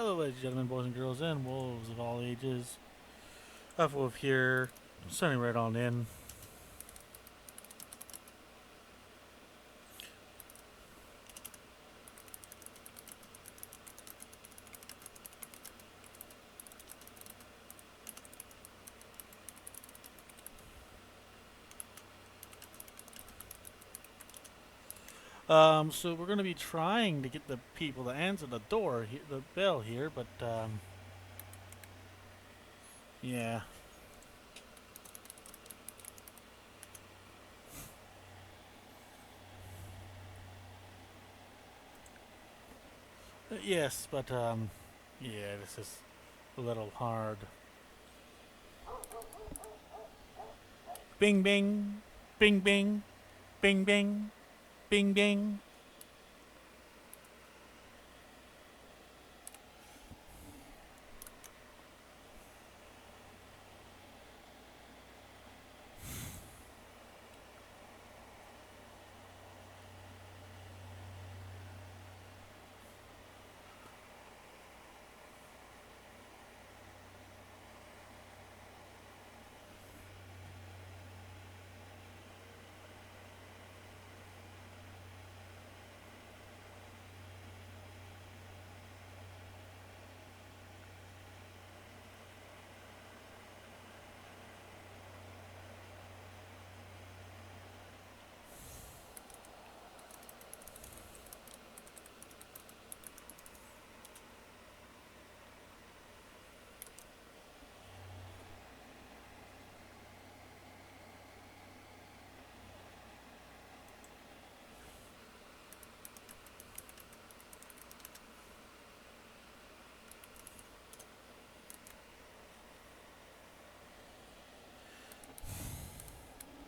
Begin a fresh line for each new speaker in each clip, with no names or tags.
Hello, ladies and gentlemen, boys and girls, and wolves of all ages. Up Wolf here, signing right on in. So we're going to be trying to get the people to answer the door, the bell here, but yeah. Yes, but yeah, this is a little hard. Bing, bing, bing, bing, bing, bing, bing, bing.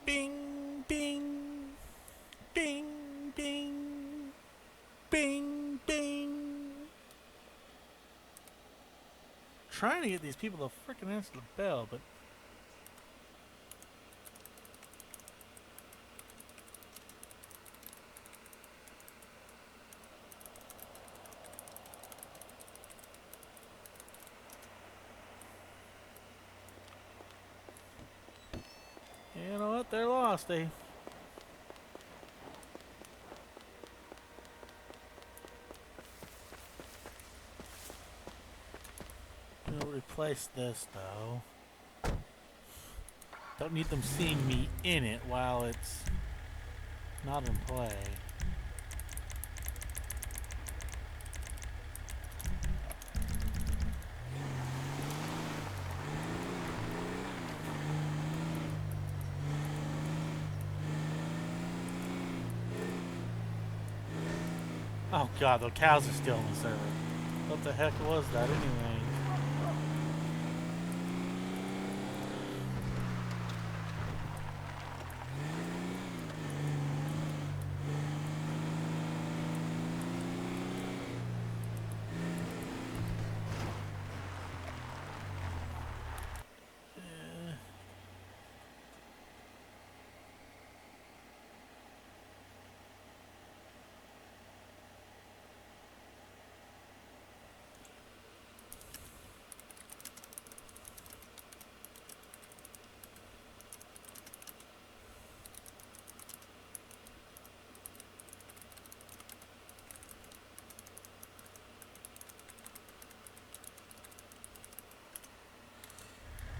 Bing, bing, bing, bing, bing, bing. Trying to get these people to freaking answer the bell, but you know what? They're lost. They'll replace this though. Don't need them seeing me in it while it's not in play. Oh god, the cows are still in the server. What the heck was that anyway?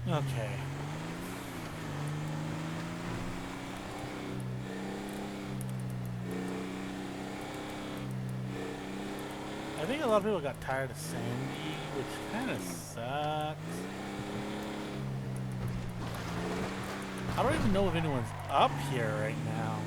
Okay. I think a lot of people got tired of Sandy, which kind of sucks. I don't even know if anyone's up here right now.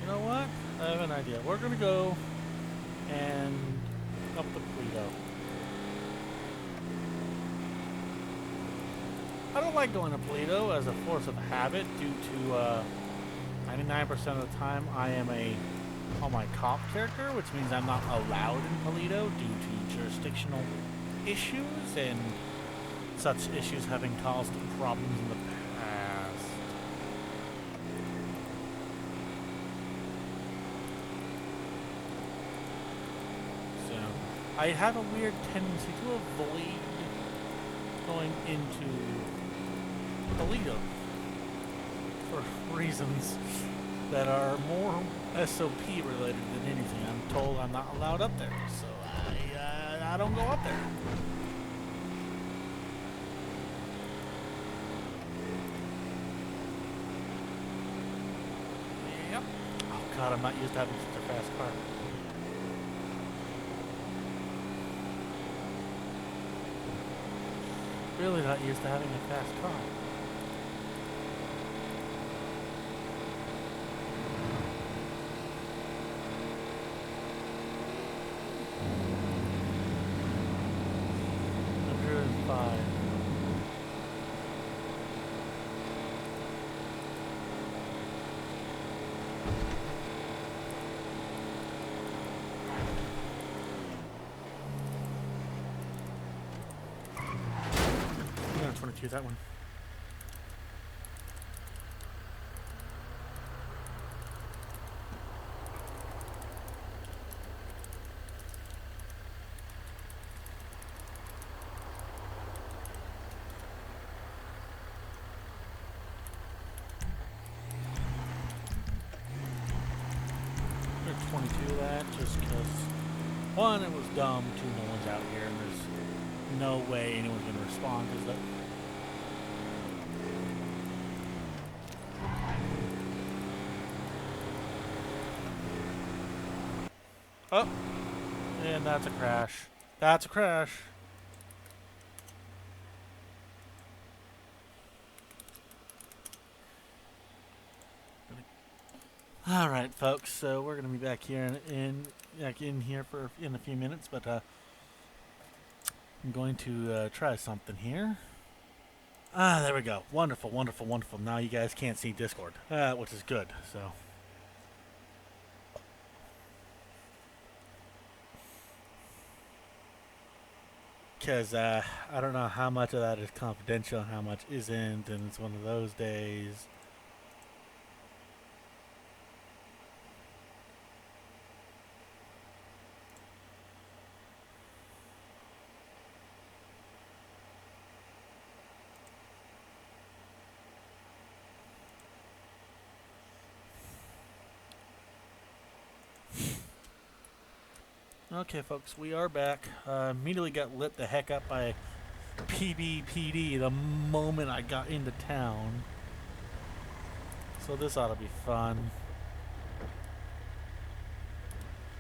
You know what? I have an idea. We're gonna go and up the Pluto. I don't like going to Toledo as a force of habit due to 99% of the time I am a my cop character, which means I'm not allowed in Toledo due to jurisdictional issues and such issues having caused problems in the past. So I have a weird tendency to avoid going into Toledo for reasons that are more SOP related than anything. I'm told I'm not allowed up there, so I don't go up there. Yep. Oh god, I'm not used to having such a fast car. Really not used to having a fast car. That one. There's 22 of that just because one, it was dumb, two, no one's out here, and there's no way anyone's going to respond because that. Oh, and that's a crash. That's a crash. All right, folks. So we're gonna be back here in a few minutes, but I'm going to try something here. There we go. Wonderful, wonderful, wonderful. Now you guys can't see Discord, which is good. So. Because I don't know how much of that is confidential and how much isn't, and it's one of those days. Okay, folks, we are back. Immediately got lit the heck up by PBPD the moment I got into town. So this ought to be fun.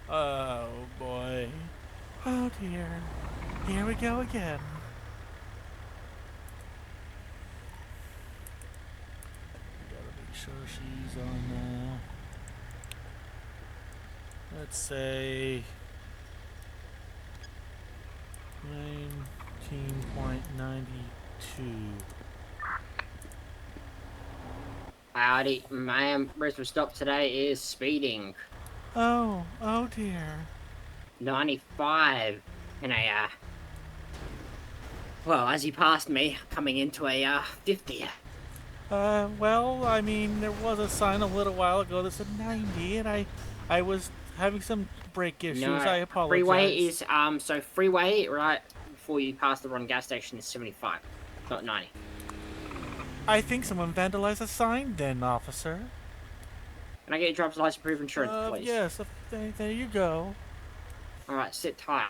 Oh boy. Oh dear. Here we go again. Gotta make sure she's on, let's say 19.92.
Howdy, ma'am. Reason stop today is speeding.
Oh dear.
95 in a, well, as you passed me, coming into a, 50.
Well, I mean, there was a sign a little while ago that said 90, and I was having some brake issues.
No,
I apologize.
Freeway is, so freeway, right before you pass the wrong gas station is 75, not 90.
I think someone vandalized a sign then, officer.
Can I get your driver's license proof insurance, please?
Yes, there you go.
Alright, sit tight.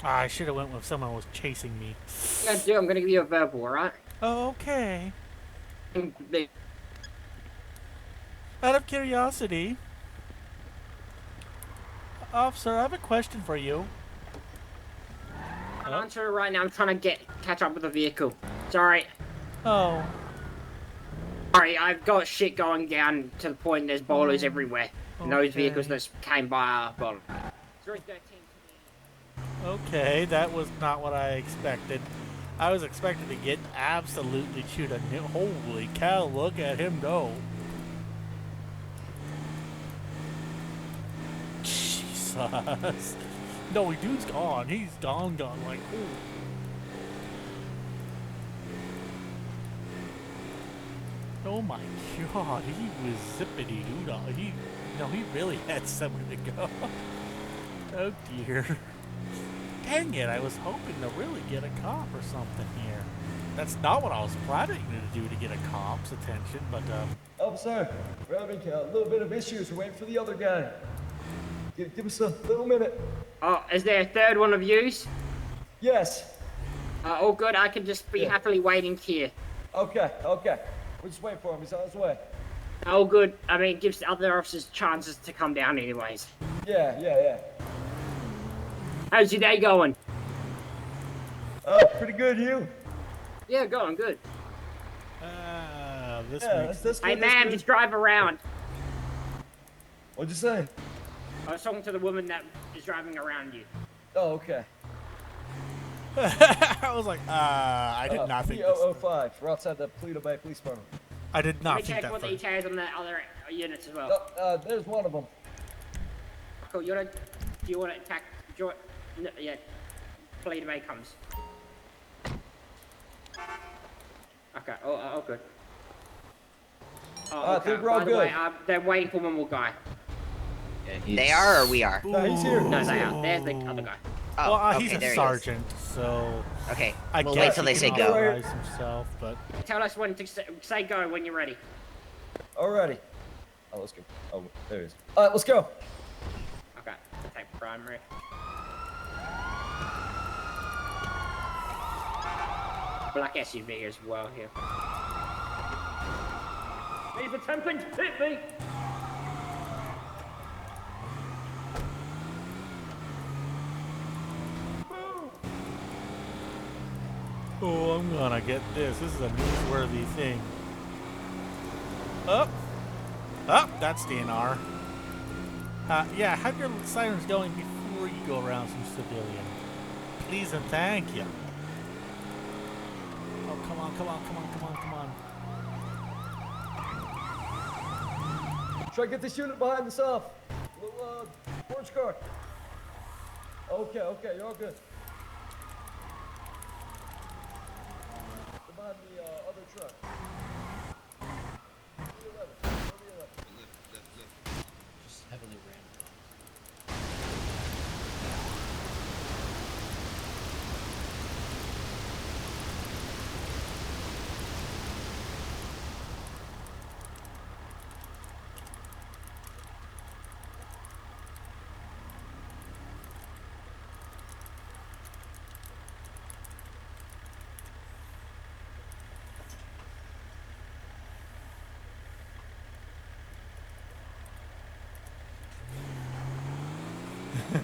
I should have went with someone who was chasing me.
I'm gonna give you a verbal, alright?
Oh, okay. Out of curiosity, officer, I have a question for you.
can't answer it right now. I'm trying to catch up with the vehicle. Sorry.
Oh.
Sorry, I've got shit going down to the point there's bowlers everywhere. And those vehicles
Okay.
that came by are bowlers. 313
Okay, that was not what I expected. I was expecting to get absolutely chewed a new. Holy cow, look at him go. Jesus. No, dude's gone. He's gone. Like, ooh. Oh my god, he was zippity doo He really had somewhere to go. Oh dear. Dang it, I was hoping to really get a cop or something here. That's not what I was planning to do to get a cop's attention, but
Officer, we're having a little bit of issues. We're waiting for the other guy. Give us a little minute.
Oh, is there a third one of yous?
Yes.
All good, I can just be happily waiting here.
Okay. We're just waiting for him. He's on his way.
All good. I mean, it gives the other officers chances to come down anyways.
Yeah.
How's your day going?
Oh, pretty good, you?
Yeah, going good.
this
Yeah,
makes
that's
Hey,
good.
ma'am, just drive around.
What'd you say?
I was talking to the woman that is driving around you.
Oh, okay.
I was like, I did not think this.
P005. We're outside the Toledo Bay Police Department.
I did
Let
not
me
think
check
that
what the
first.
ETA is on the other units as well.
There's one of them.
Cool, do you want to attack, no, yeah, Toledo Bay comes. Okay, oh good. Oh,
I think we're all
by the way,
good.
they're waiting for one more guy.
They are, or we are?
No, he's here.
No, they are. There's the other guy.
Oh,
Well,
okay,
he's a
there
sergeant, so
he is. Okay,
I
we'll
guess
wait till
he
they say
can
go.
authorize himself, but
Tell us when to say go when you're ready.
Alrighty. Oh, let's go. Oh, there he is. Alright, let's go.
Okay, attack primary. Black SUV as well here. He's attempting to hit me!
oh, I'm gonna get this. This is a newsworthy thing. Up, that's DNR. Yeah, have your sirens going before you go around some civilian. Please and thank you. Oh, come on.
Try to get this unit behind us off. Little, orange car. Okay, you're all good. They're behind the other truck. 311.
Just heavily rammed.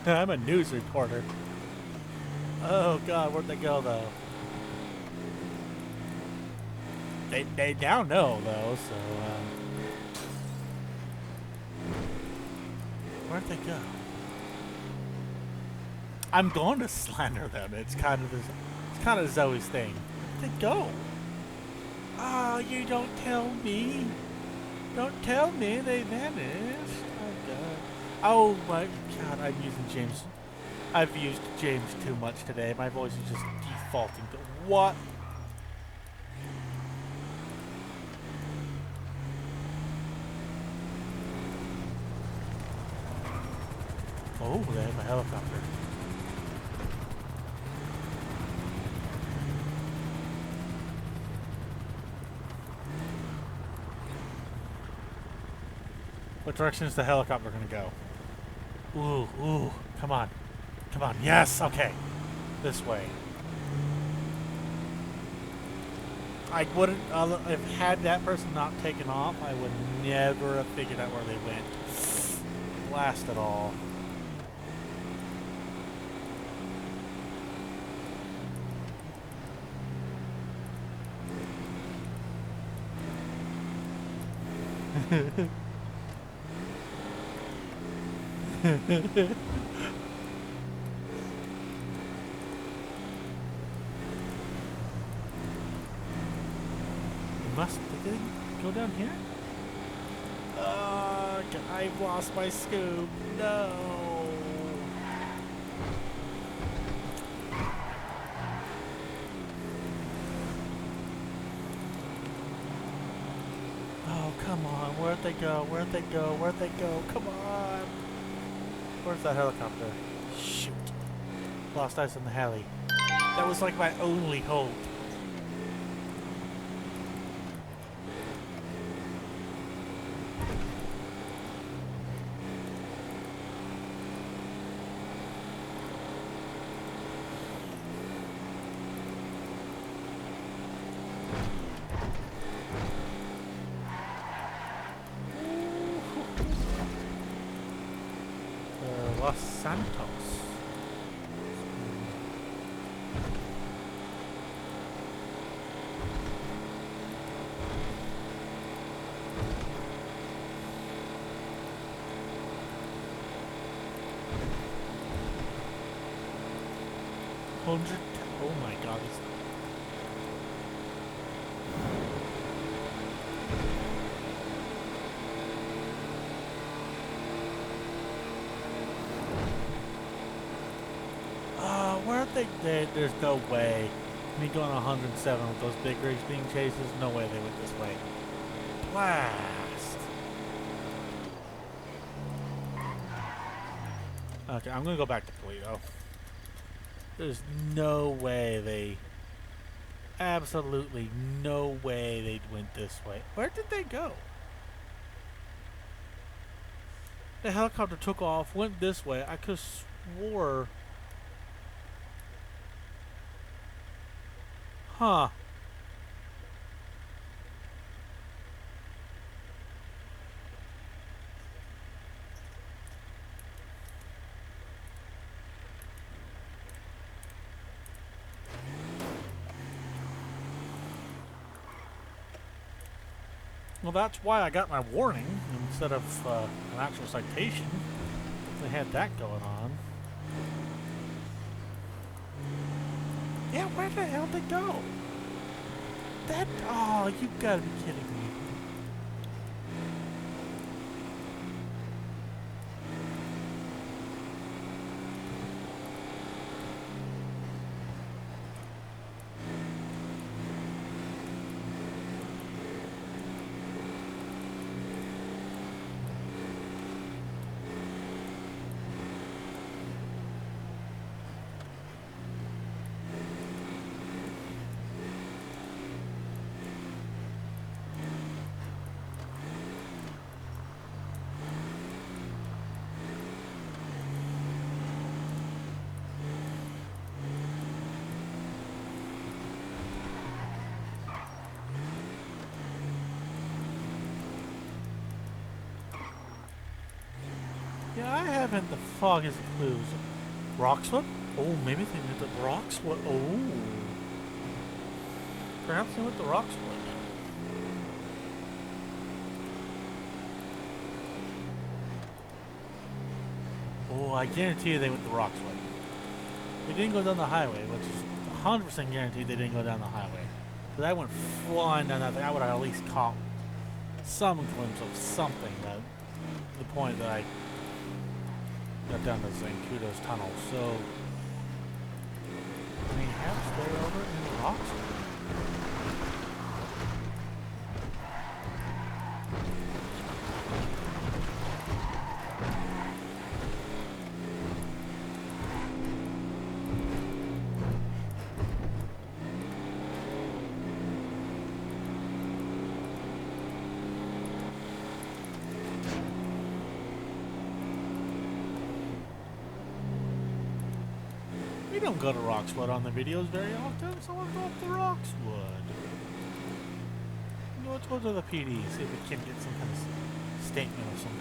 I'm a news reporter. Oh God, where'd they go though? They now know though, so where'd they go? I'm going to slander them. It's kind of Zoe's thing. Where'd they go? Oh, you don't tell me. Don't tell me they vanished. Oh God. Oh my God, I'm using James. I've used James too much today. My voice is just defaulting to what? Oh, they have a helicopter. What direction is the helicopter gonna go? Ooh, come on. Yes, okay. This way. I wouldn't, if had that person not taken off, I would never have figured out where they went. Blast it all. Did it go down here? I've lost my scoop. No. Oh, come on. Where'd they go? Where'd they go? Where'd they go? Come on. Where's that helicopter? Shoot. Lost ice in the heli. That was like my only hope. Los Santos. Oh my God! There's no way. Me going 107 with those big rigs being chased, there's no way they went this way. Blast! Okay, I'm gonna go back to Toledo. There's no way they... Absolutely no way they went this way. Where did they go? The helicopter took off, went this way. I could have swore... Huh. Well, that's why I got my warning instead of an actual citation. They had that going on. Yeah, where the hell did they go? That... Oh, you gotta be kidding me. Yeah, I haven't the foggiest clues. Roxwood? Oh, maybe they went to Roxwood. Oh. Perhaps they went to Roxwood. Oh, I guarantee you they went to Roxwood. They didn't go down the highway, which is 100% guaranteed they didn't go down the highway. Because I went flying down that thing. I would have at least caught some glimpse of something that, to the point that I got down to Zancudo's tunnel, so perhaps they're over in Roxwood. We don't go to Roxwood on the videos very often, so let's go up to Roxwood. Let's go to the PD, see if we can get some kind of statement of some kind.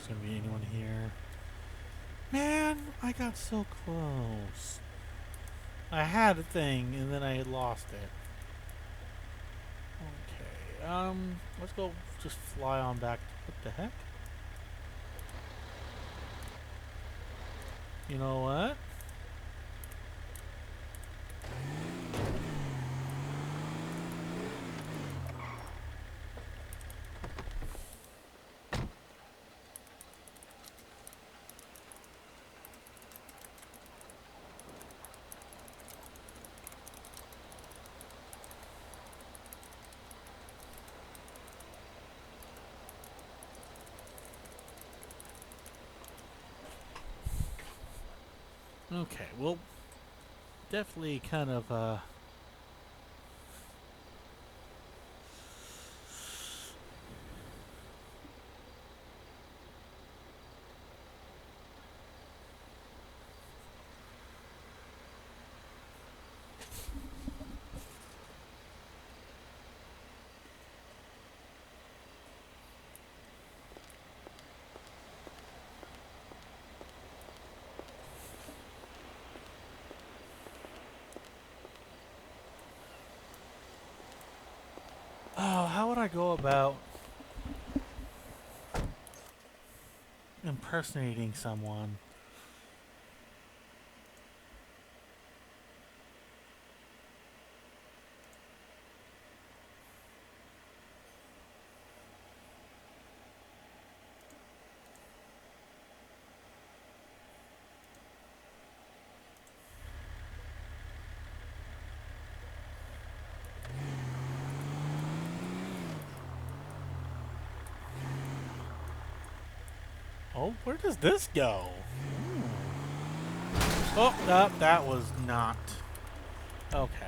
there's gonna be anyone here. Man, I got so close. I had a thing and then I lost it. Okay, let's go just fly on back. What the heck? You know what? Okay, well, definitely kind of, oh, how would I go about impersonating someone? Oh, where does this go? Oh, that was not. Okay.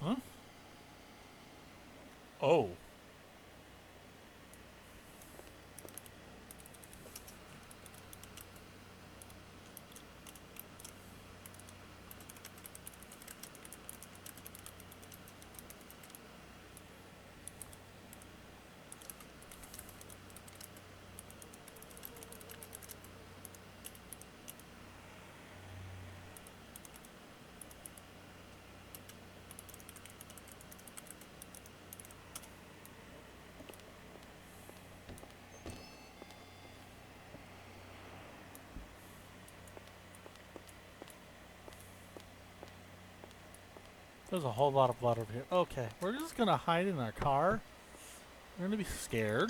Huh? Oh. There's a whole lot of blood over here. Okay, we're just gonna hide in our car. We're gonna be scared.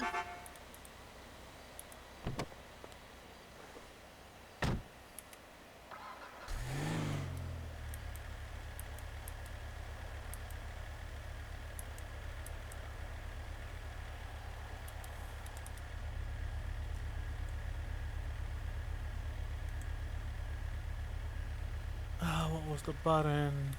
Oh, what was the button?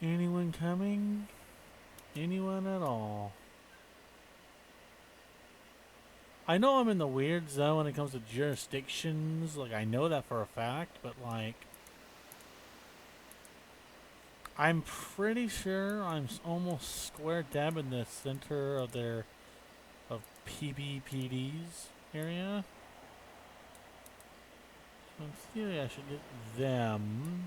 Anyone coming? Anyone at all? I know I'm in the weird zone when it comes to jurisdictions. Like, I know that for a fact, but like, I'm pretty sure I'm almost square dab in the center of their PBPD's area. So in theory, I should get them.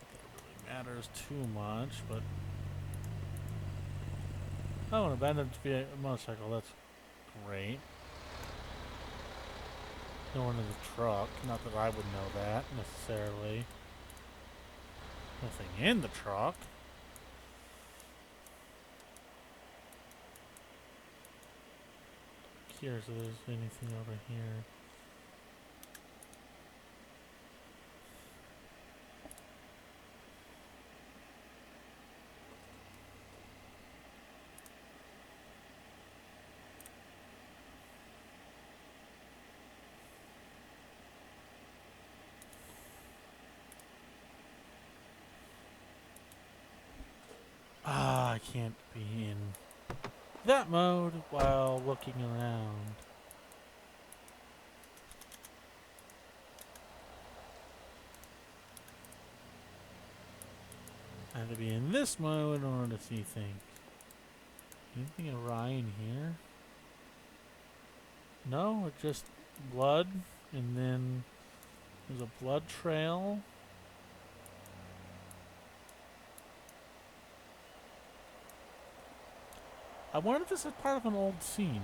Not that it really matters too much, but oh, an abandoned motorcycle. That's great. No one in the truck. Not that I would know that necessarily. Nothing in the truck. Curious if there's anything over here. Ah, I can't be in that mode while looking around. I have to be in this mode in order to see things. Anything awry in here? No, it's just blood, and then there's a blood trail. I wonder if this is part of an old scene.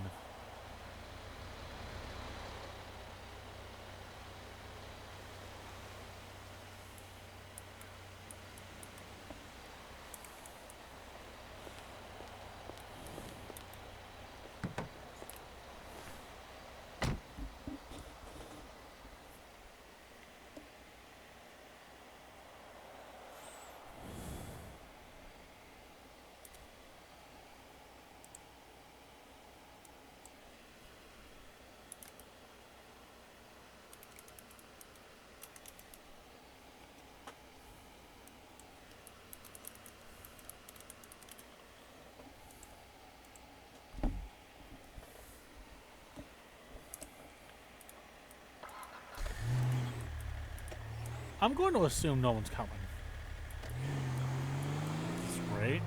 I'm going to assume no one's coming. That's great.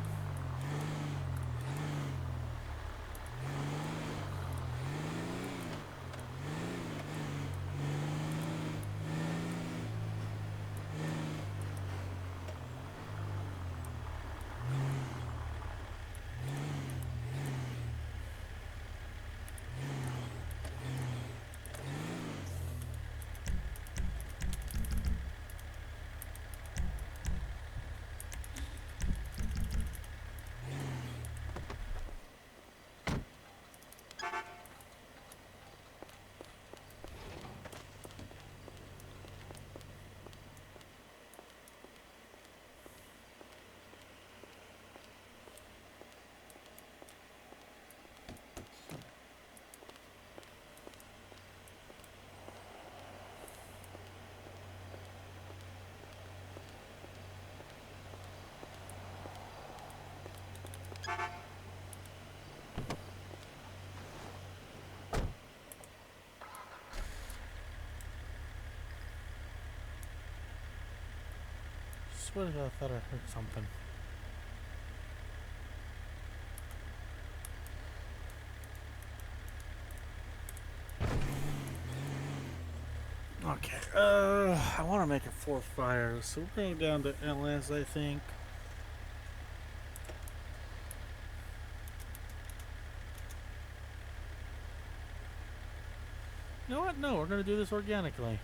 Swear to God, I thought I heard something. Okay, I want to make it 4 fires, so we're going down to LS, I think. You know what? No, we're going to do this organically.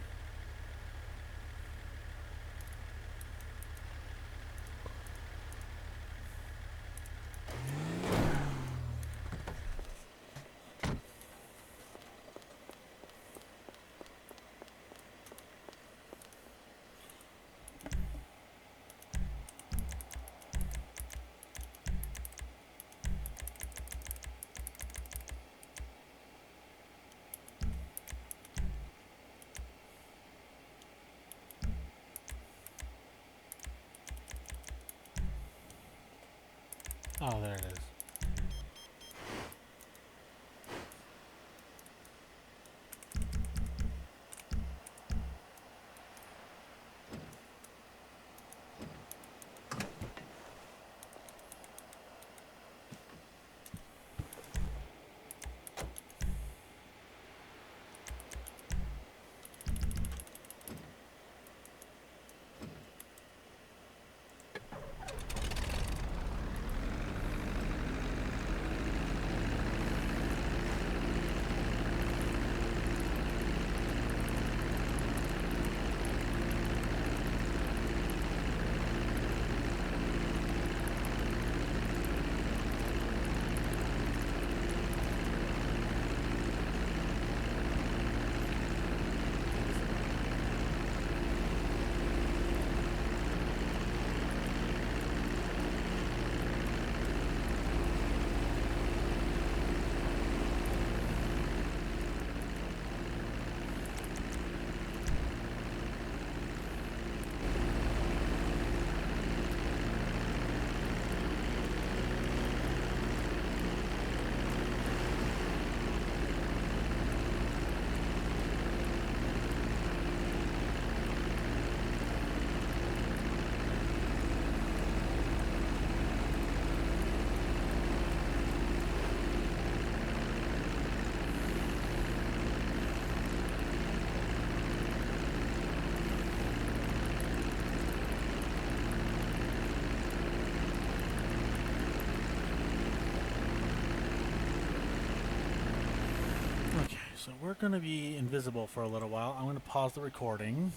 Oh, there it is. Okay, so we're going to be invisible for a little while. I'm going to pause the recording.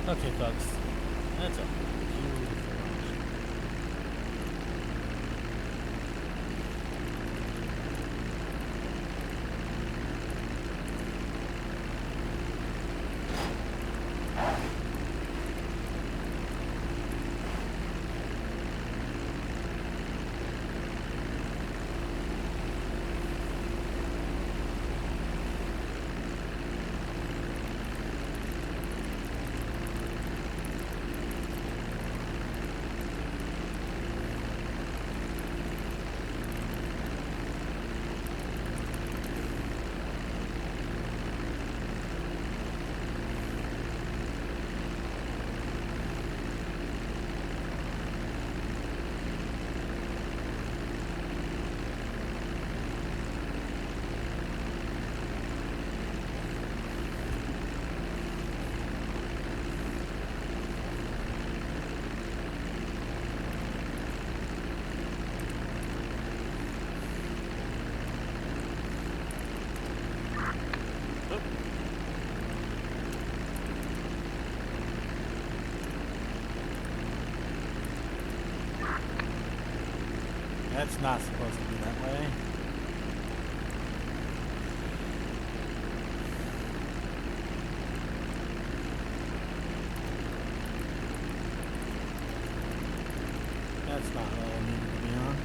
Okay, folks. That's a beautiful launch. That's not supposed to be that way. That's not what I needed to be on.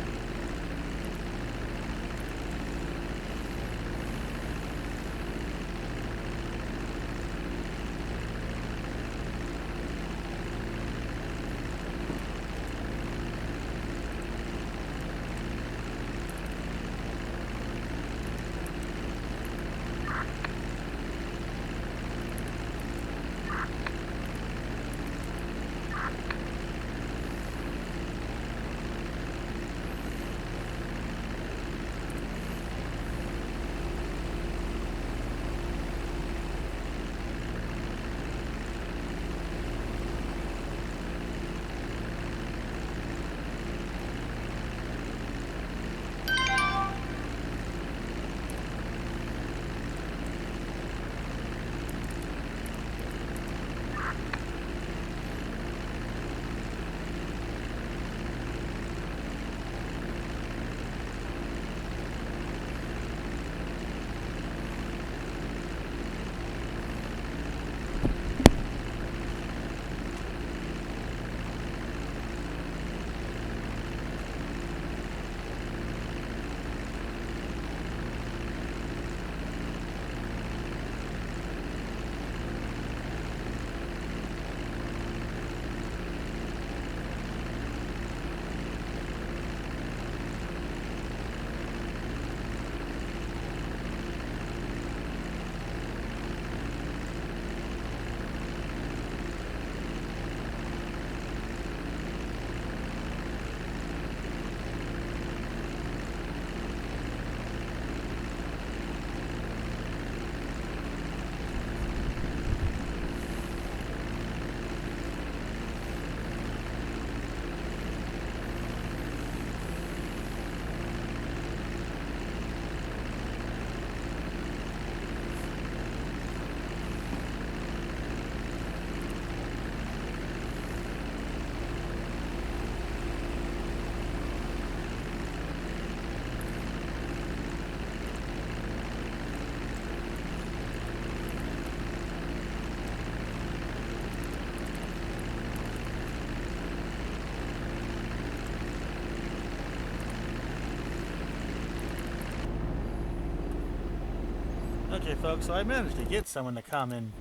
Okay, folks, so I managed to get someone to come and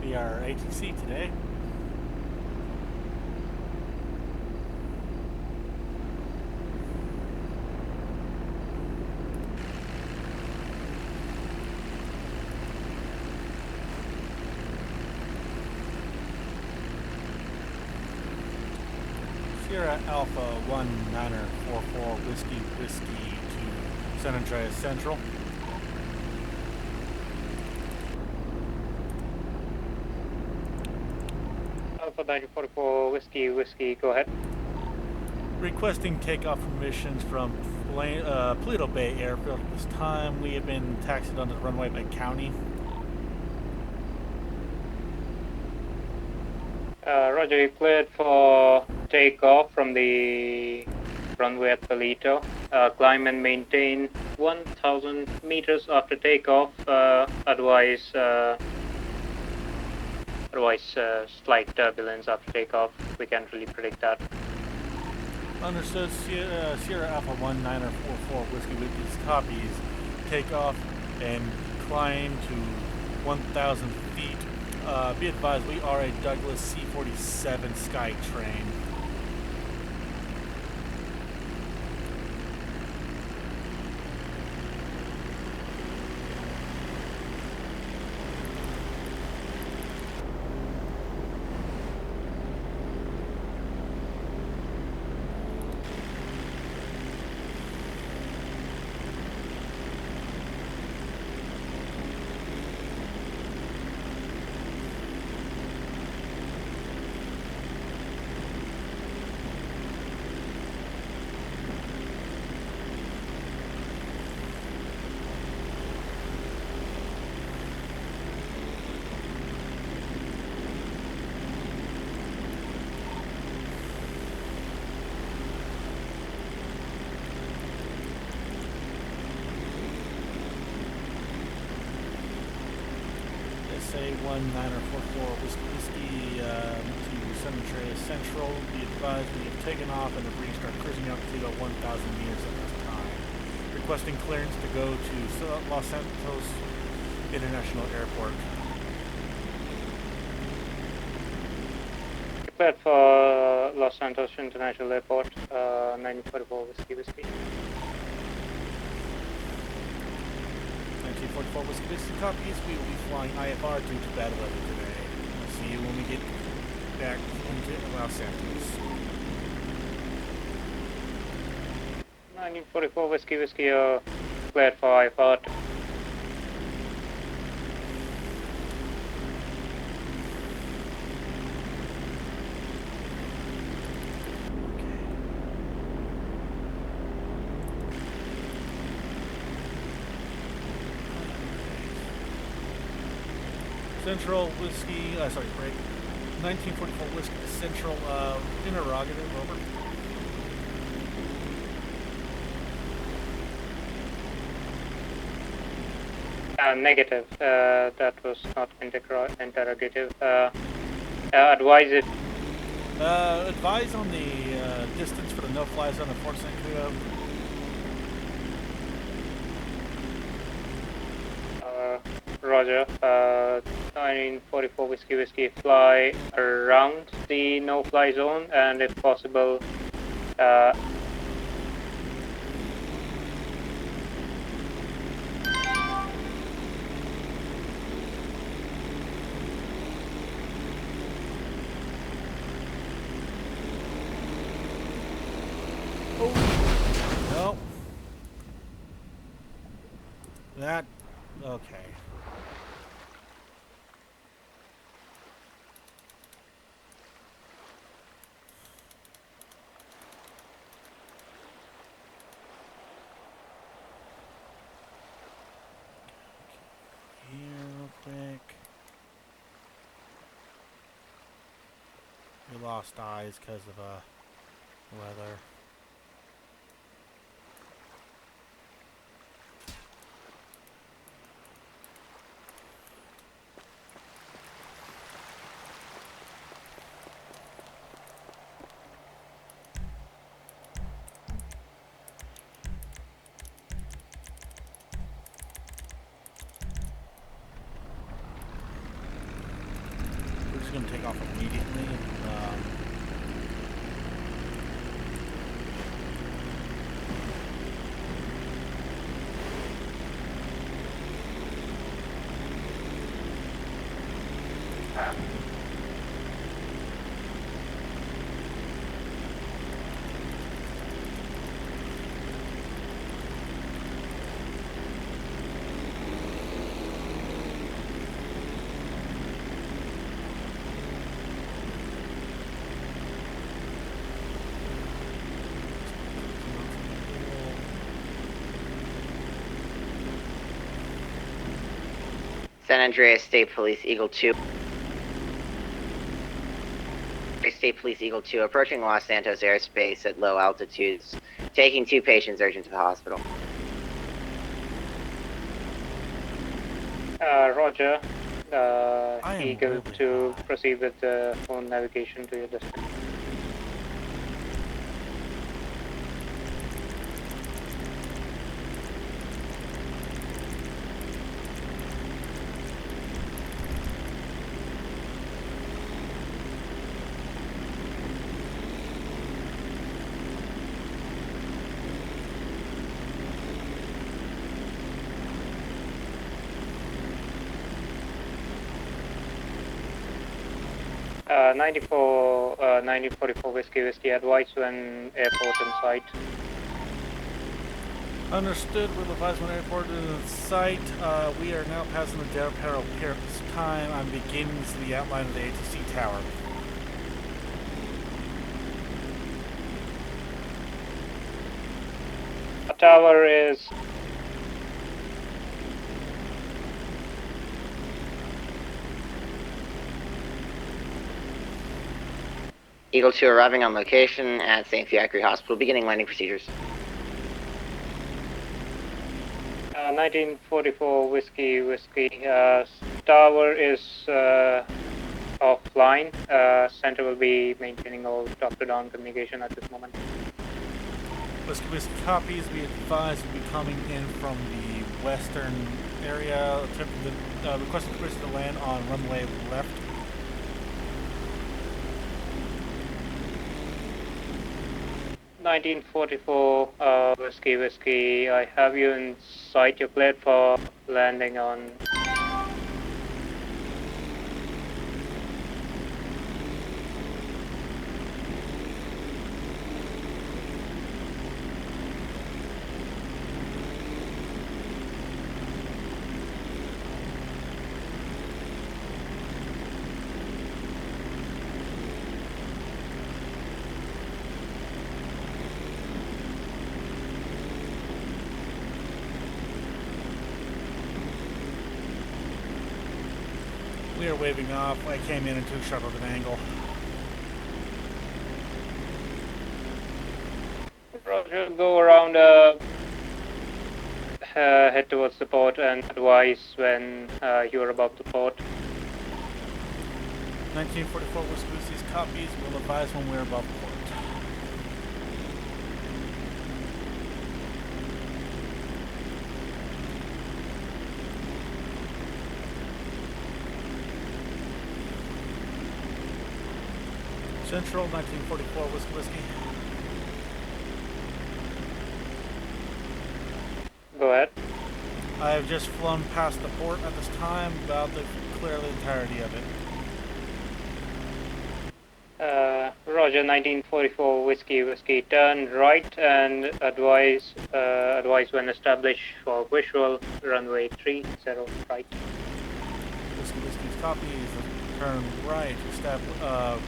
be our ATC today. Sierra Alpha 1944 Whiskey to San Andreas Central.
Alpha 1944 Whiskey, go ahead.
Requesting takeoff permissions from Paleto Bay Airfield. At this time, we have been taxied onto the runway by County.
Roger, you cleared for takeoff from the runway at Paleto. Climb and maintain 1,000 meters after takeoff. Otherwise, slight turbulence after takeoff. We can't really predict that.
Understood. Sierra Alpha 1944 Whiskey copies. Takeoff and climb to 1,000 feet. Be advised, we are a Douglas C-47 Skytrain. SA-1944 Whiskey to San Andreas Central. Be advised, we have taken off and have reached our cruising altitude of 1,000 meters at this time. Requesting clearance to go to Los Santos International Airport.
Cleared for Los Santos International Airport. 1944 Whiskey.
1944 Whiskey copies. We will be flying IFR due to bad weather today. We'll see you when we get back into Los Santos.
1944 Whiskey, cleared for IFR.
Central Whiskey, break. 1944 Whiskey Central, interrogative, over.
Negative. That was not interrogative. Advise it.
Advise on the distance for the no-fly zone of Fort St. Cleo.
Roger. 1944 Whiskey, fly around the no-fly zone, and if possible,
No. That, okay. Here real quick. We lost eyes because of weather. going to take off immediately.
San Andreas State Police Eagle 2. State Police Eagle 2 approaching Los Santos airspace at low altitudes, taking 2 patients urgent to the hospital.
Roger. Eagle
really
to proceed with the phone navigation to your destination. Uh, 1944 Whiskey, advise when airport in sight.
Understood. We'll advise when airport is in sight. We are now passing the Del Perro Pier this time. I'm beginning to see the outline of the ATC tower.
The tower is
Eagle 2 arriving on location at St. Fiacre Hospital, beginning landing procedures.
1944 Whiskey. Tower is offline. Center will be maintaining all top-to-down communication at this moment.
Whiskey copies. We advise will be coming in from the western area. Requesting permission to land on runway left.
$1944 Whiskey. I have you in sight. You're cleared for landing on.
We are waving off. I came in too sharp of an angle.
Roger, go around, head towards the port and advise when you're about to port.
1944 Whiskey copies. We'll advise when we're above port. Central 1944 Whiskey.
Go ahead.
I have just flown past the port at this time, about to clear the entirety of it.
Roger, 1944 Whiskey. Turn right and advise when established for visual runway 30 right.
Whiskey's copies. Turn right.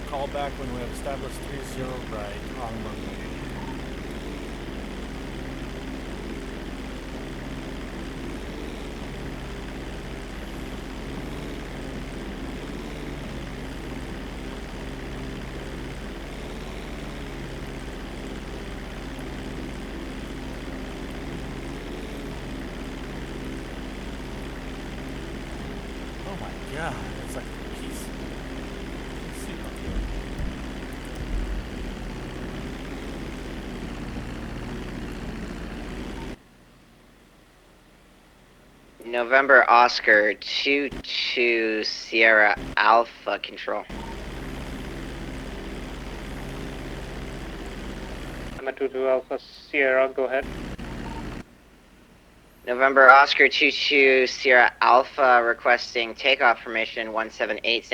Call back when we have established 30 right on runway. Oh my god, it's like a piece. Let's see up here.
November Oscar 22 Sierra Alpha Control.
I'm at 22 Alpha Sierra, go ahead.
November Oscar 22 Sierra Alpha requesting takeoff permission 178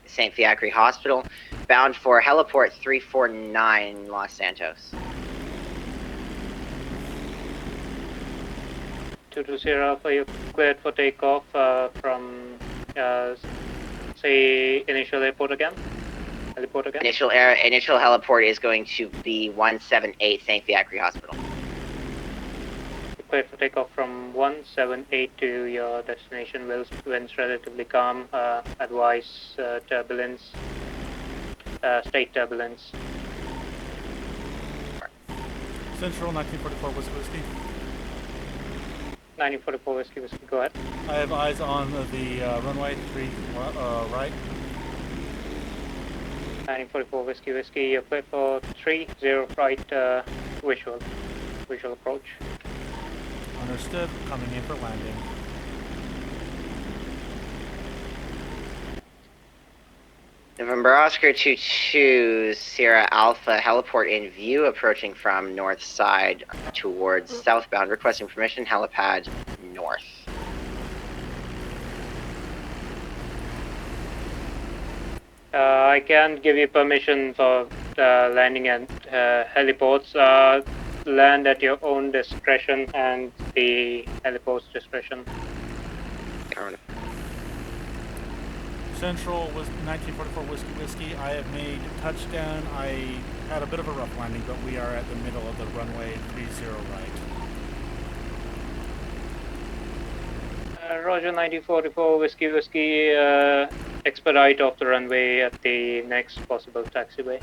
St. Fiacre Hospital, bound for heliport 349 Los Santos.
22 Sierra Alpha, you're cleared for takeoff from, say, initial airport again? Heliport again?
Initial heliport is going to be 178 St. Fiacre Hospital.
Cleared for takeoff from 178 to your destination. Winds relatively calm. Advise turbulence, state turbulence.
Central 1944 Whiskey.
1944 Whiskey, go ahead.
I have eyes on the runway 3 right.
1944 Whiskey, you're cleared for 30 right visual approach.
Understood. Coming in for landing.
November Oscar 22 Sierra Alpha heliport in view, approaching from north side towards southbound, requesting permission helipad north.
I can give you permission for landing at heliports. Land at your own discretion and the heliport's discretion.
Central was 1944 Whiskey. I have made touchdown. I had a bit of a rough landing, but we are at the middle of the runway 30 right.
Roger, 1944 Whiskey, expedite off the runway at the next possible taxiway.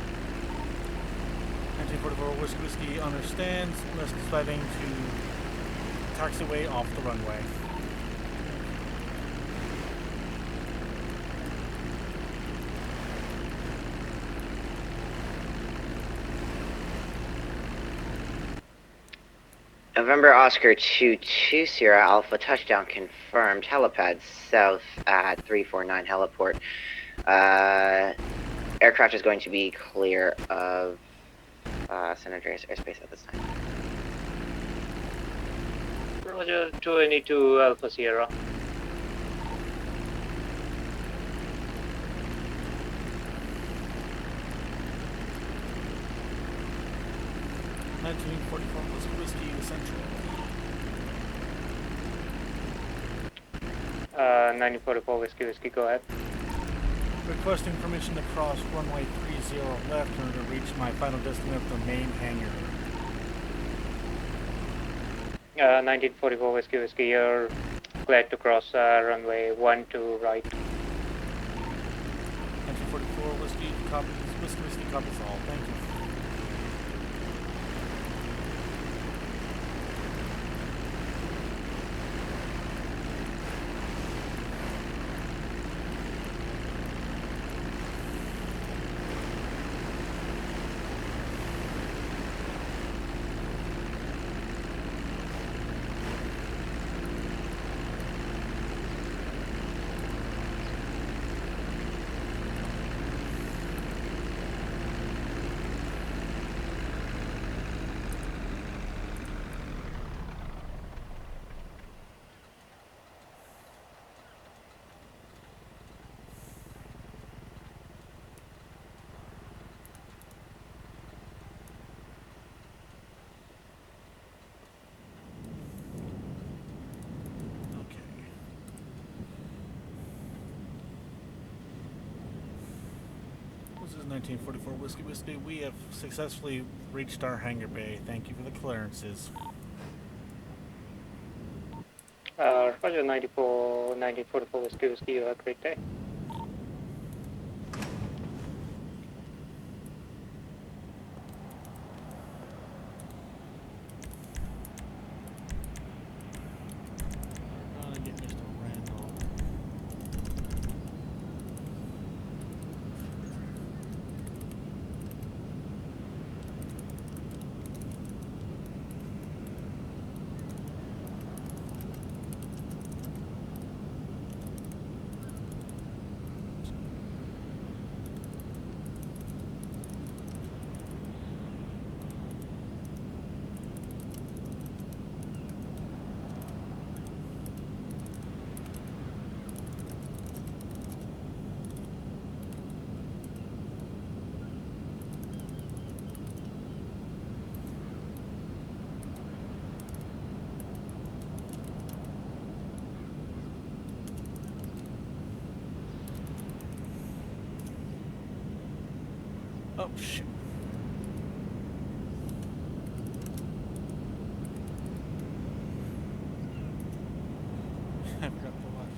1944 Whiskey understands. Let's heading to taxiway off the runway.
November Oscar 22 Sierra Alpha touchdown confirmed. Helipad south at 349 heliport. Aircraft is going to be clear of San Andreas airspace at this time.
Roger, 22 Alpha Sierra.
Whiskey Central.
1944 Whiskey, go ahead.
Requesting permission to cross runway 30 left in order to reach my final destination of the main hangar.
1944 Whiskey, you're glad to cross runway 12 right.
1944 Whiskey copies all. Thank you. This is 1944 Whiskey. We have successfully reached our hangar bay. Thank you for the clearances.
Roger, 1944 Whiskey, you have a great day.
Get Mr. Randall. Oh, shoot. I forgot to watch.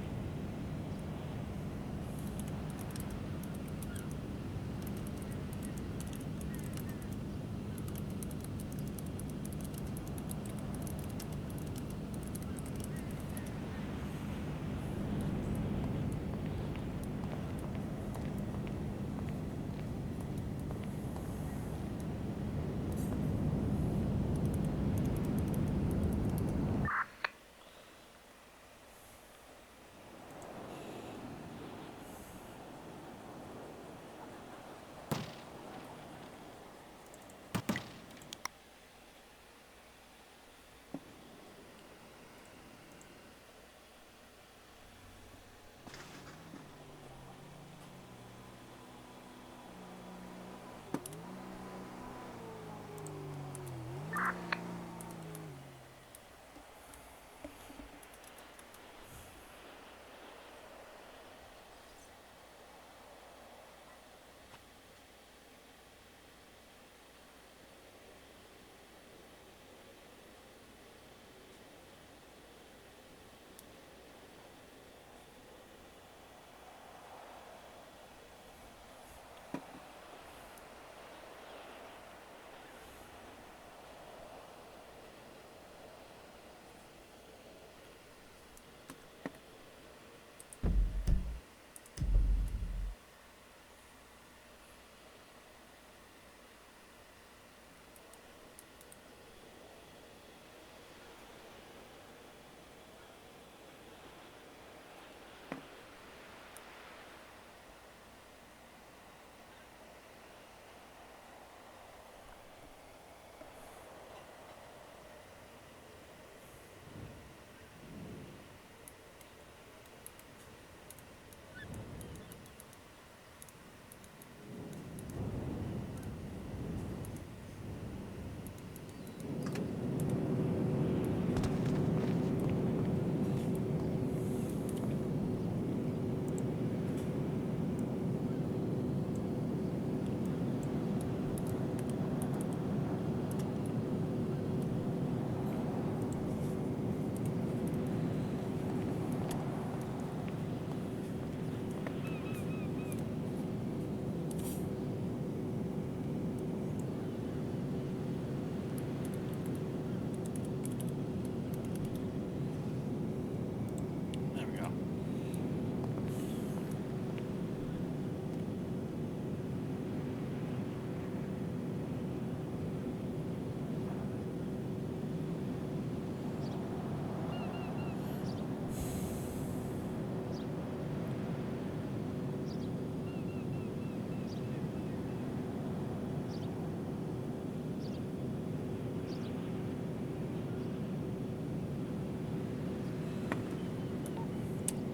There we go.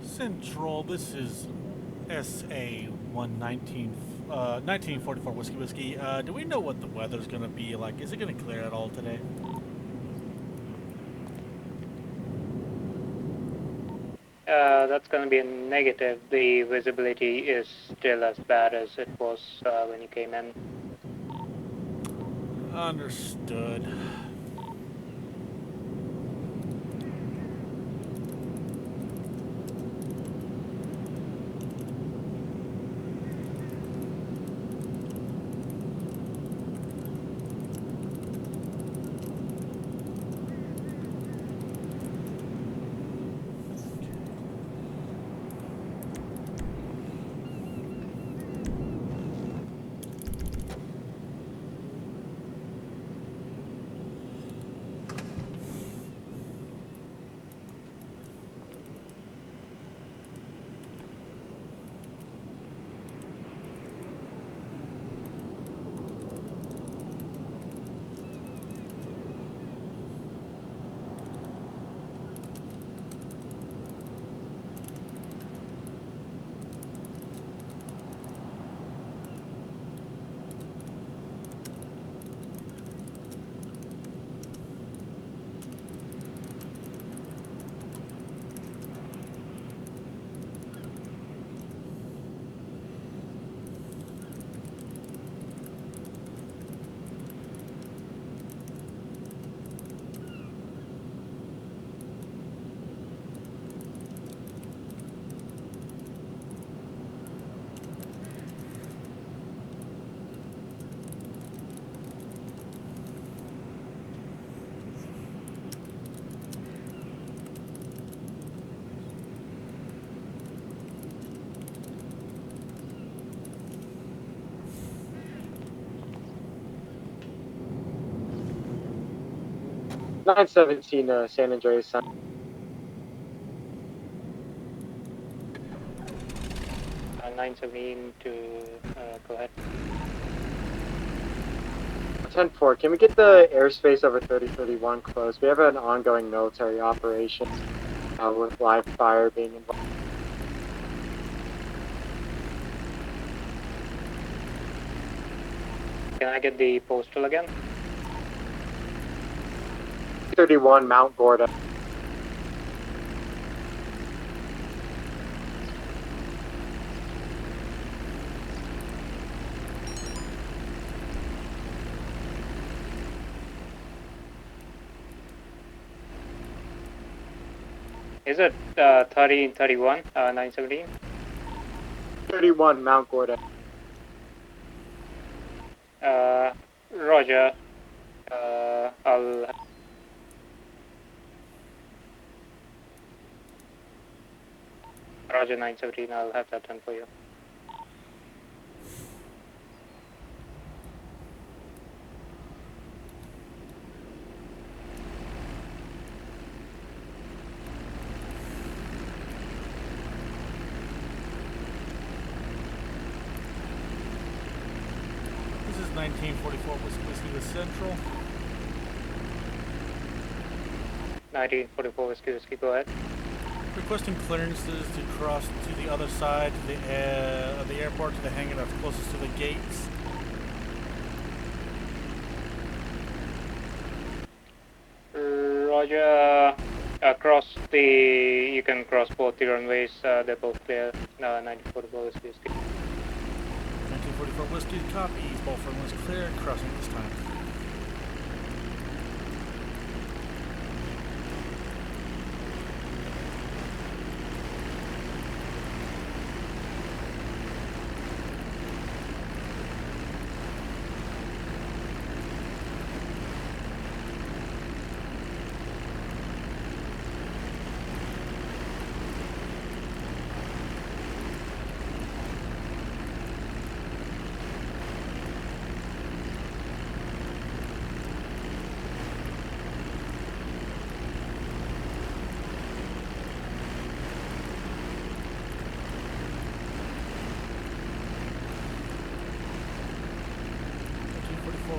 Central, this is SA 119, 1944 Whiskey. Do we know what the weather's gonna be like? Is it gonna clear at all today?
That's going to be a negative. The visibility is still as bad as it was when you came in.
Understood.
917 San Andreas Center. 917 to go ahead. 10-4, can we get the airspace over 3031 closed? We have an ongoing military operation with live fire being involved. Can I get the postal again? 31 Mount Gorda. Is it 3031, 917? 31 Mount Gorda. Roger. I'll... Roger 917, I'll have that done for you.
This is 1944 Whiskey with Central.
1944 Whiskey, go ahead.
Requesting clearances to cross to the other side of the airport, to the hangar that's closest to the gates.
Roger. You can cross both the runways, they're both clear. 1944 Whiskey.
1944 Whiskey, copies. Both runways clear, crossing this time.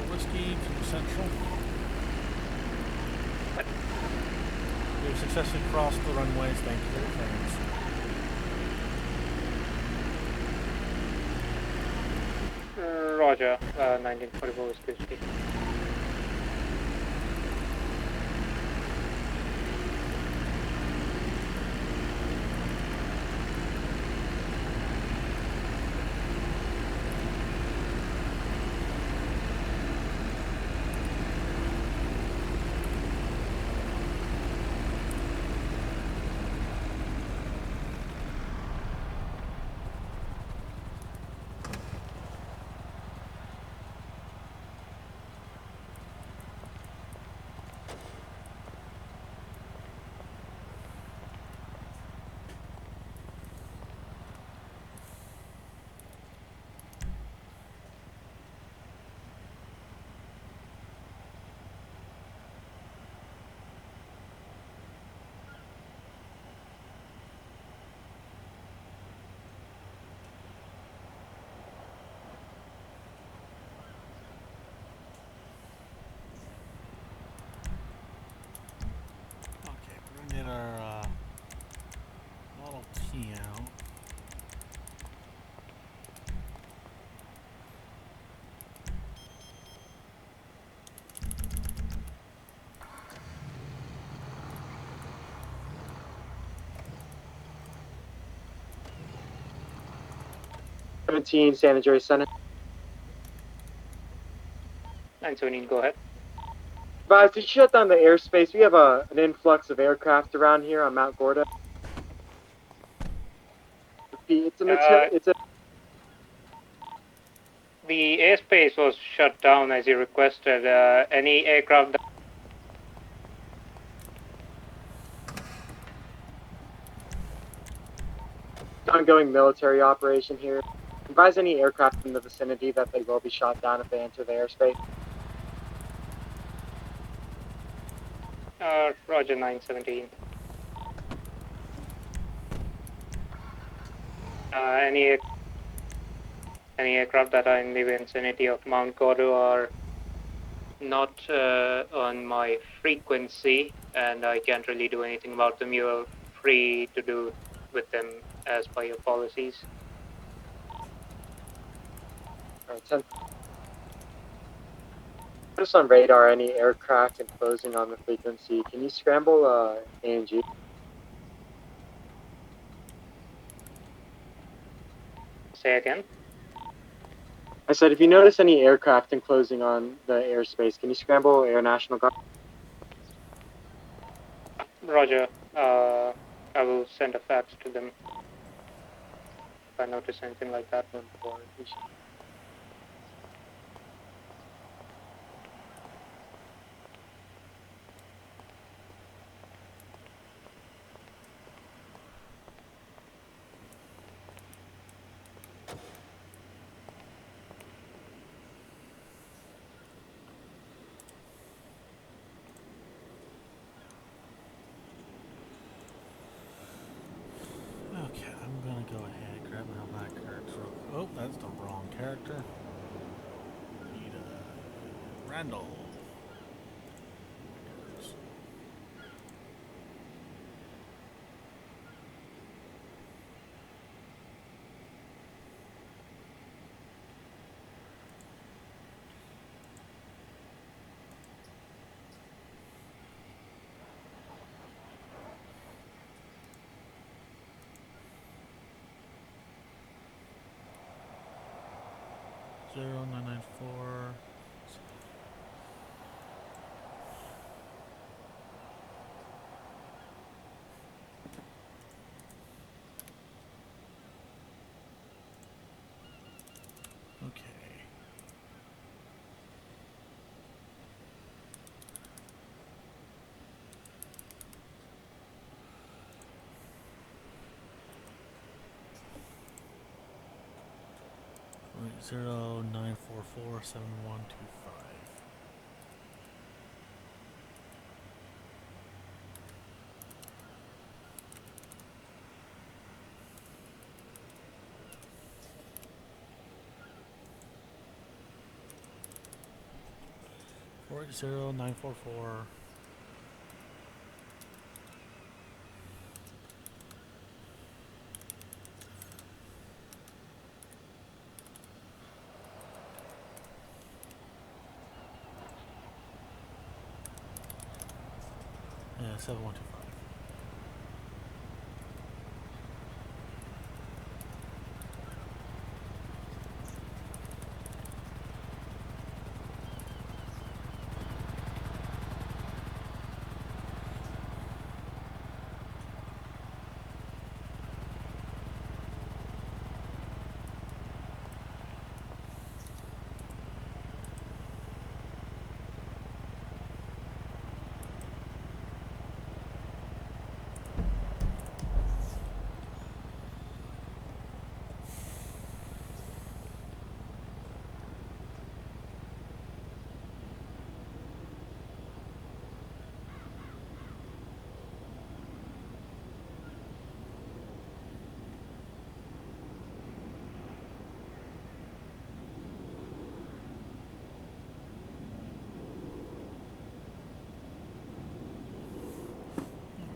Whiskey to Central. We have successfully crossed the runways. Thank you for your clearance.
Roger. 1944 Whiskey. Get our Model T out. San Andreas Center. 917, go ahead. Advise, to shut down the airspace. We have an influx of aircraft around here on Mount Gorda. The airspace was shut down as you requested. Any aircraft? Ongoing military operation here. Advise any aircraft in the vicinity that they will be shot down if they enter the airspace. Roger 917. Any aircraft that are in the vicinity of Mount Gordo are not on my frequency, and I can't really do anything about them. You're free to do with them as per your policies.
Alright, 10. Notice on radar any aircraft enclosing on the frequency. Can you scramble ANG?
Say again.
I said if you notice any aircraft enclosing on the airspace, can you scramble Air National Guard?
Roger. I will send a fax to them if I notice anything like that.
Okay, I'm gonna go ahead and grab my black character. Oh, that's the wrong character. Need Randall. Zero 994. Okay. Right, 09447125. Four 0944. Yeah, 7125.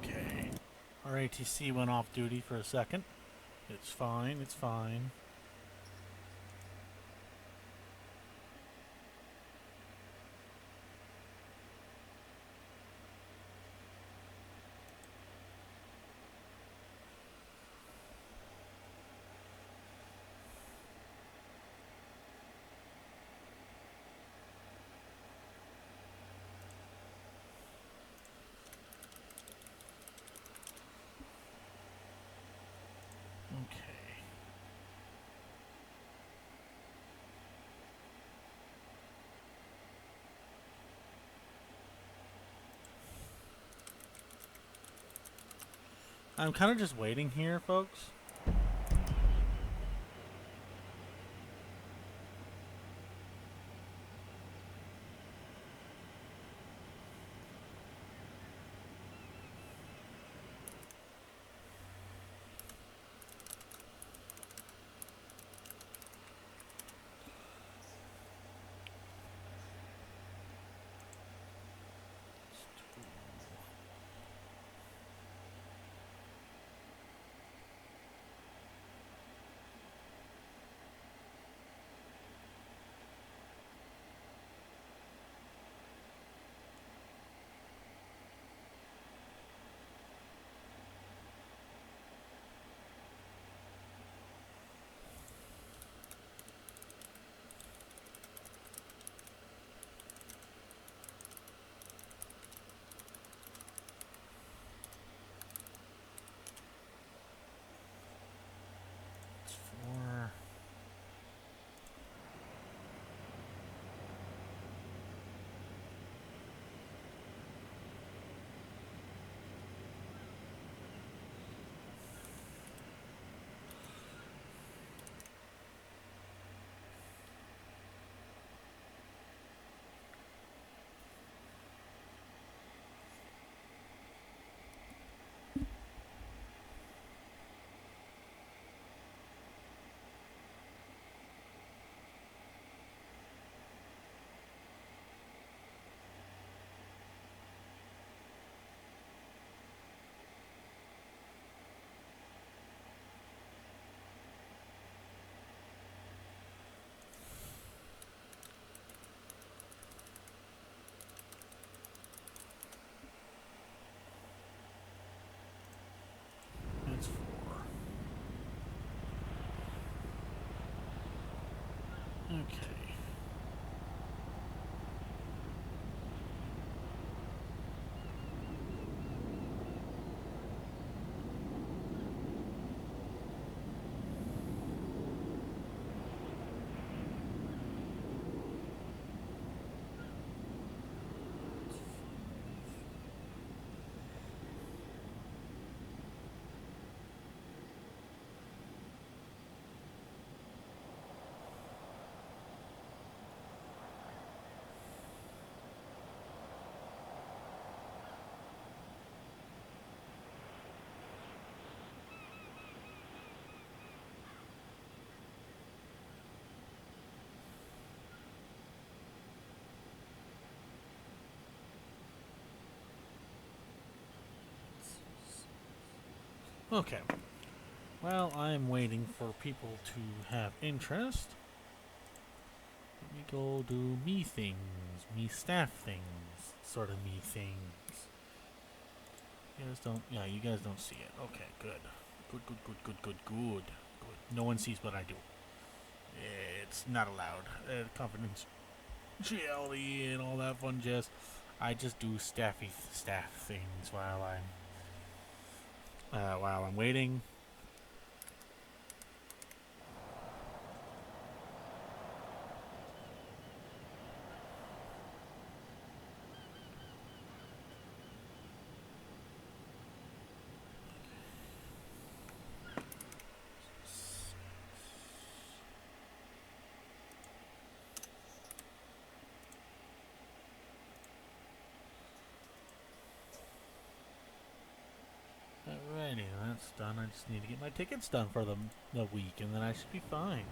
Okay. Our ATC went off duty for a second. It's fine, it's fine. Okay. I'm kind of just waiting here, folks. Okay. Okay. Well, I'm waiting for people to have interest. Let me go do me things, me staff things, sort of me things. You guys don't, yeah, you guys don't see it. Okay, good. Good. No one sees what I do. It's not allowed. Confidentiality and all that fun jazz. I just do staff things while I'm waiting. Alrighty, that's done. I just need to get my tickets done for the week, and then I should be fine.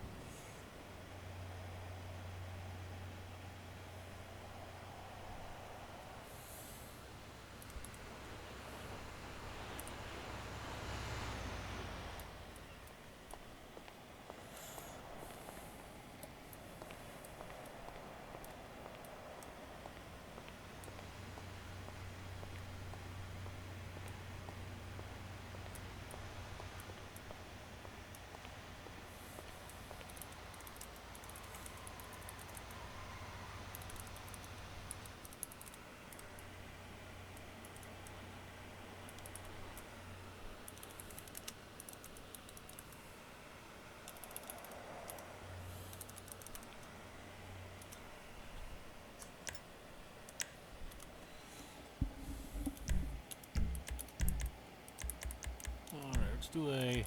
Alright, let's do a...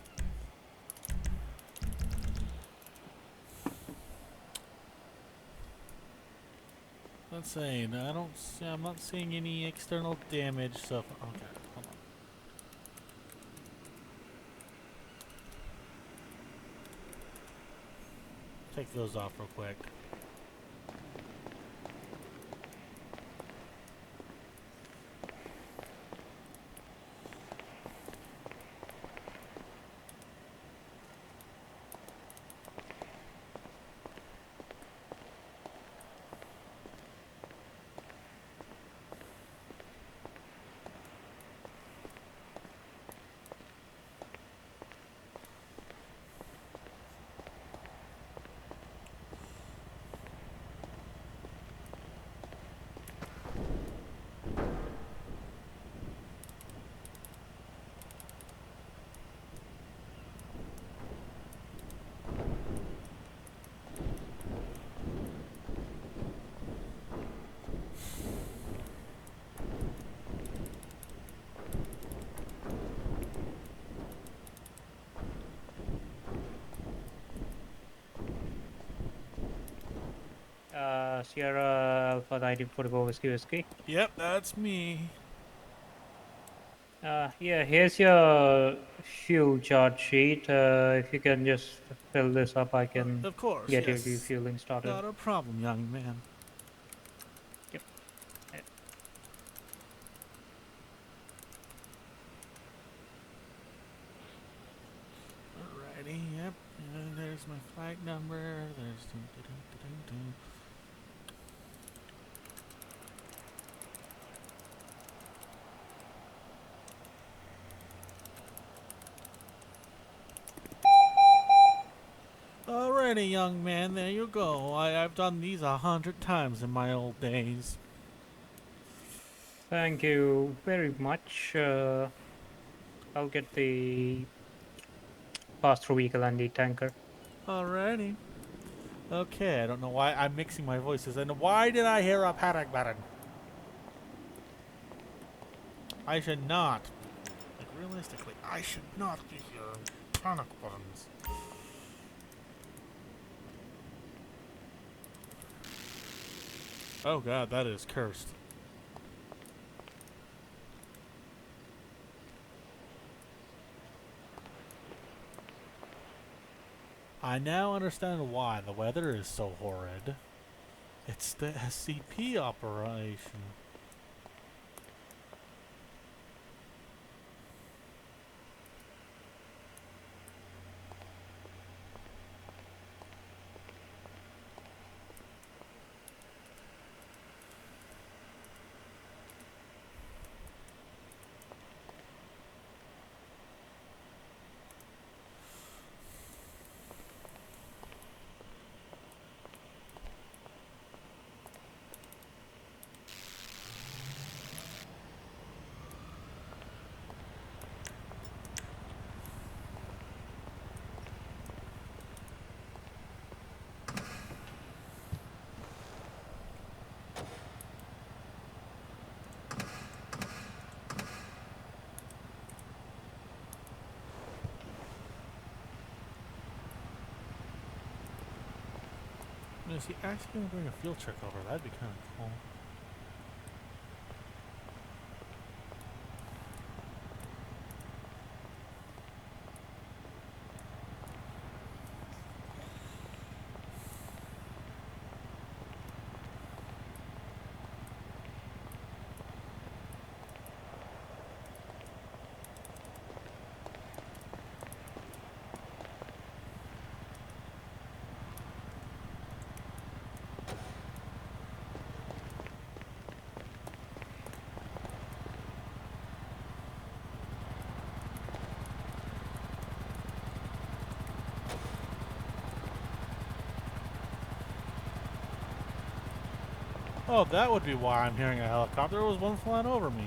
Let's say, I'm not seeing any external damage, so... Okay, hold on. Take those off real quick.
Sierra Alpha 1944 Whiskey.
Yep, that's me.
Yeah, here's your fuel charge sheet. If you can just fill this up, I can
Of course,
get your
yes.
refueling started.
Not a problem, young man.
Yep.
Alrighty, yep. And there's my flight number. There's... Alrighty, young man, there you go. I've done these 100 times in my old days.
Thank you very much. I'll get the pass-through vehicle and the tanker.
Alrighty. Okay, I don't know why I'm mixing my voices. And why did I hear a panic button? I should not. Like, realistically, I should not be hearing panic buttons. Oh god, that is cursed. I now understand why the weather is so horrid. It's the SCP operation. Is he actually going to bring a field truck over? That'd be kind of cool. Oh, that would be why I'm hearing a helicopter. There was one flying over me.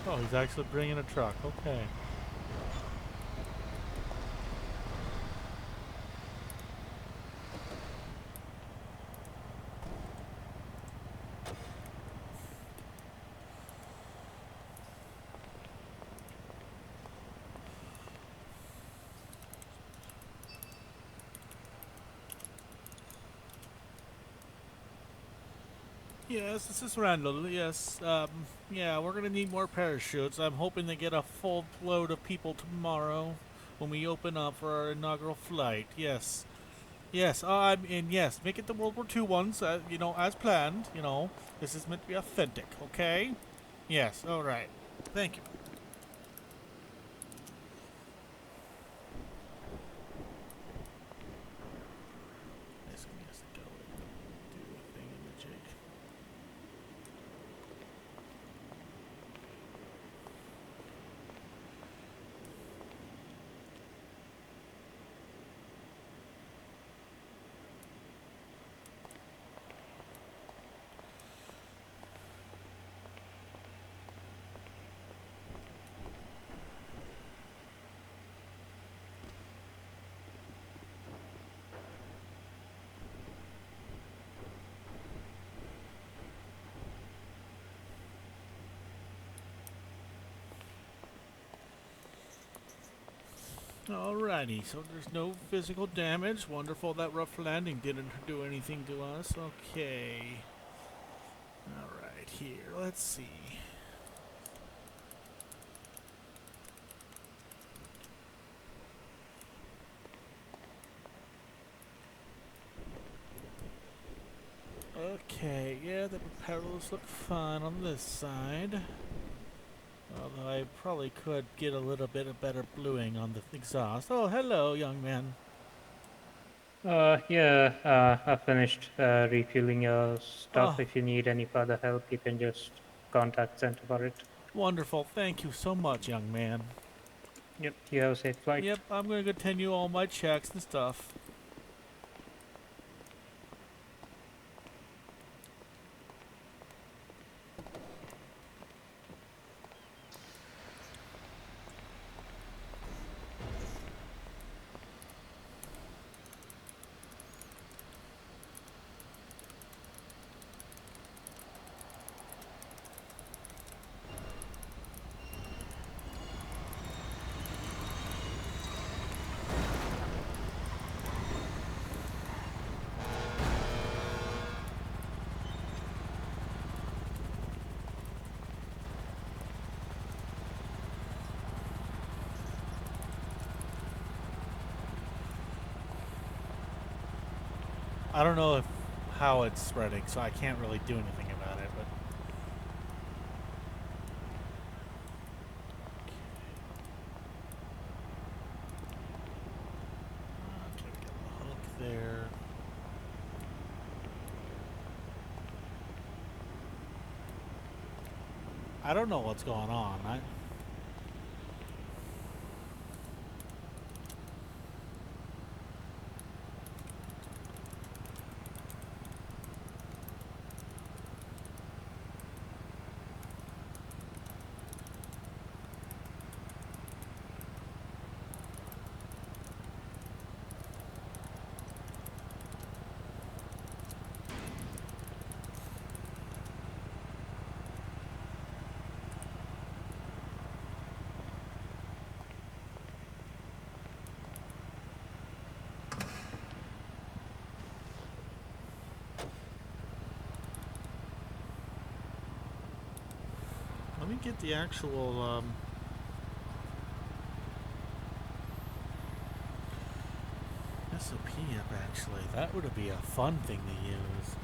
Oh, he's actually bringing a truck. Okay. Yes, this is Randall. Yes, yeah, we're gonna need more parachutes. I'm hoping to get a full load of people tomorrow when we open up for our inaugural flight. Yes. Yes, and yes, make it the World War II ones, you know, as planned, you know. This is meant to be authentic, okay? Yes, alright. Thank you. This one has to go and do a thing in the jig. Alrighty, so there's no physical damage. Wonderful, that rough landing didn't do anything to us. Okay. Alright, here, let's see. Okay, yeah, the propellers look fine on this side. Although I probably could get a little bit of better bluing on the exhaust. Oh, hello, young man.
I finished refueling your stuff.
Oh,
If you need any further help, you can just contact Center for it.
wonderful. Thank you so much, young man.
Yep, you have a safe flight.
Yep, I'm gonna continue all my checks and stuff. I don't know how it's spreading, so I can't really do anything about it, but okay, we got the hook there. I don't know what's going on. Let me get the actual SOP up, actually. That would be a fun thing to use.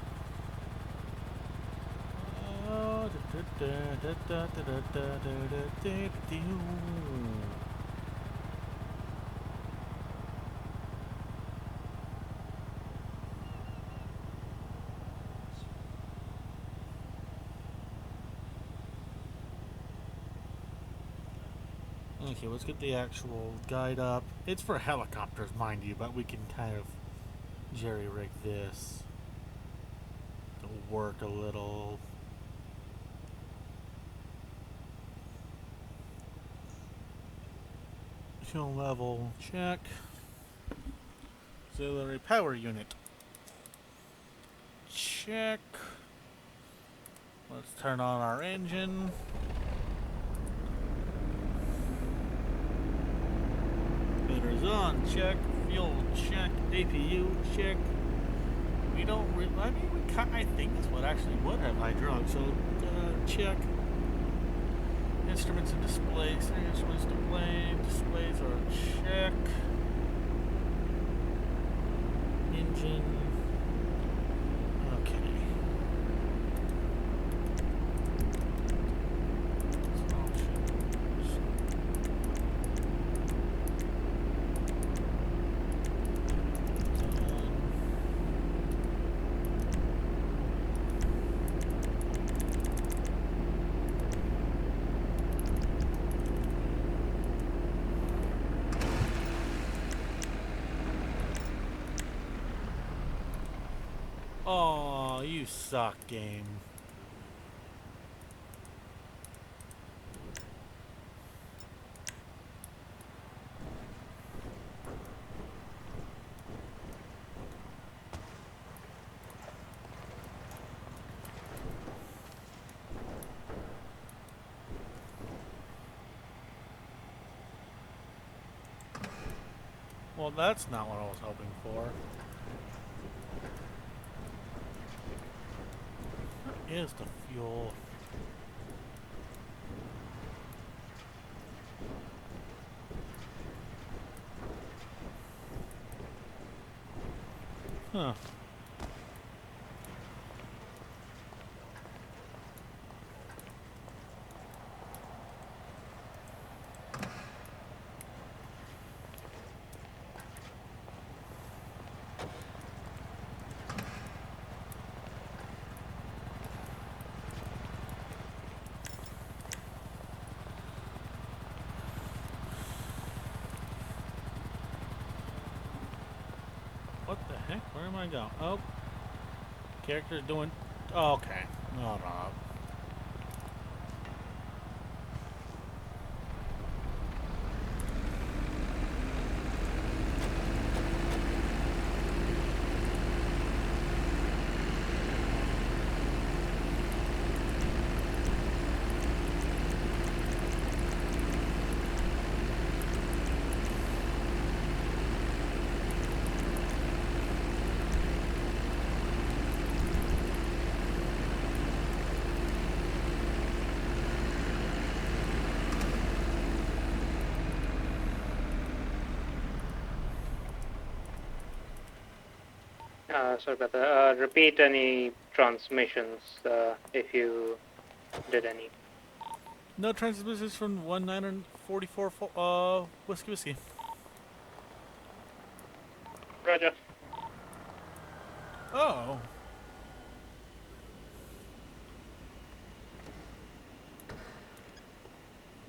Okay, let's get the actual guide up. It's for helicopters, mind you, but we can kind of jerry-rig this to work a little. Fuel level, check. Auxiliary power unit, check. Let's turn on our engine. Motors on, check. Fuel, check. APU, check. We don't really, I mean, I think this one actually would have hydraulics, so check. Instruments and displays. Instruments displays are check. Engine. Okay. Oh, you suck, game. Well, that's not what I was hoping for. Is the fuel. Huh. What the heck? Where am I going? Oh, character's doing. Oh, okay. Hold on.
Sorry about that. Repeat any transmissions if you did any.
No transmissions from 1944 Whiskey Whiskey.
Roger.
Oh.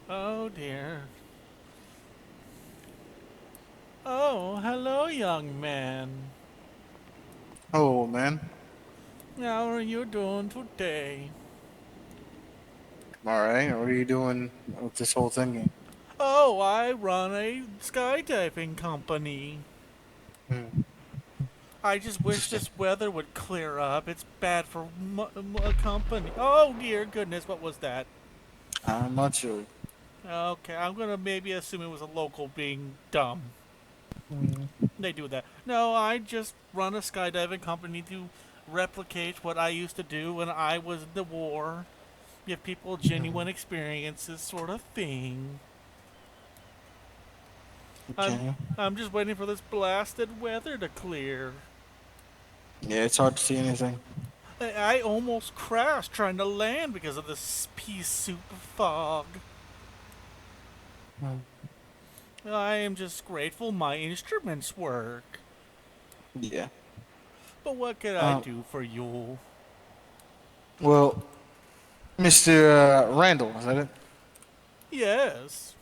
Oh dear. Oh, hello, young man.
Oh man,
How are you doing today?
I'm all right. What are you doing with this whole thing?
Oh, I run a skydiving company.
Hmm,
I just wish
interesting.
this weather would clear up. It's bad for a company. Oh dear goodness, what was that?
I'm not sure.
Okay, I'm gonna maybe assume it was a local being dumb.
Hmm,
They do that. No, I just run a skydiving company to replicate what I used to do when I was in the war. Give people genuine experiences, sort of thing. I'm
okay.
I'm just waiting for this blasted weather to clear.
Yeah, it's hard to see anything.
I almost crashed trying to land because of this pea soup fog.
Hmm,
I am just grateful my instruments work.
yeah.
But what can I
Um.
do for you?
Well, Mr. Randall, is that it?
Yes.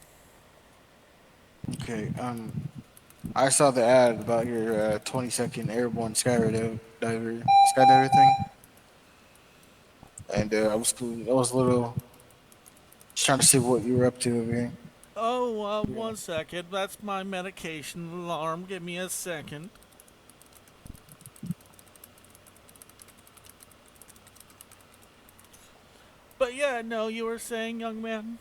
Okay. I saw the ad about your 20-second airborne skydiver thing, and I was a little just trying to see what you were up to over here.
Oh,
Yeah.
1 second. That's my medication alarm. Give me a second. But yeah, no, you were saying, young man?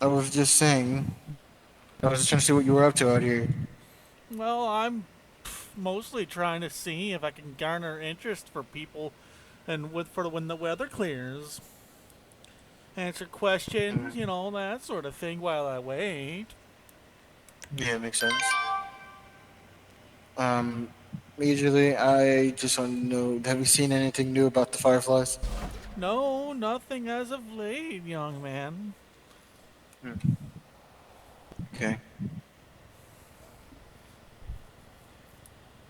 I was just saying. I was just trying to see what you were up to out here.
Well, I'm mostly trying to see if I can garner interest for people and for when the weather clears. Answer questions,
Mm,
that sort of thing while I wait.
yeah, makes sense. Um, Usually I just want to know, have you seen anything new about the Fireflies?
No, nothing as of late, young man.
Hmm, okay.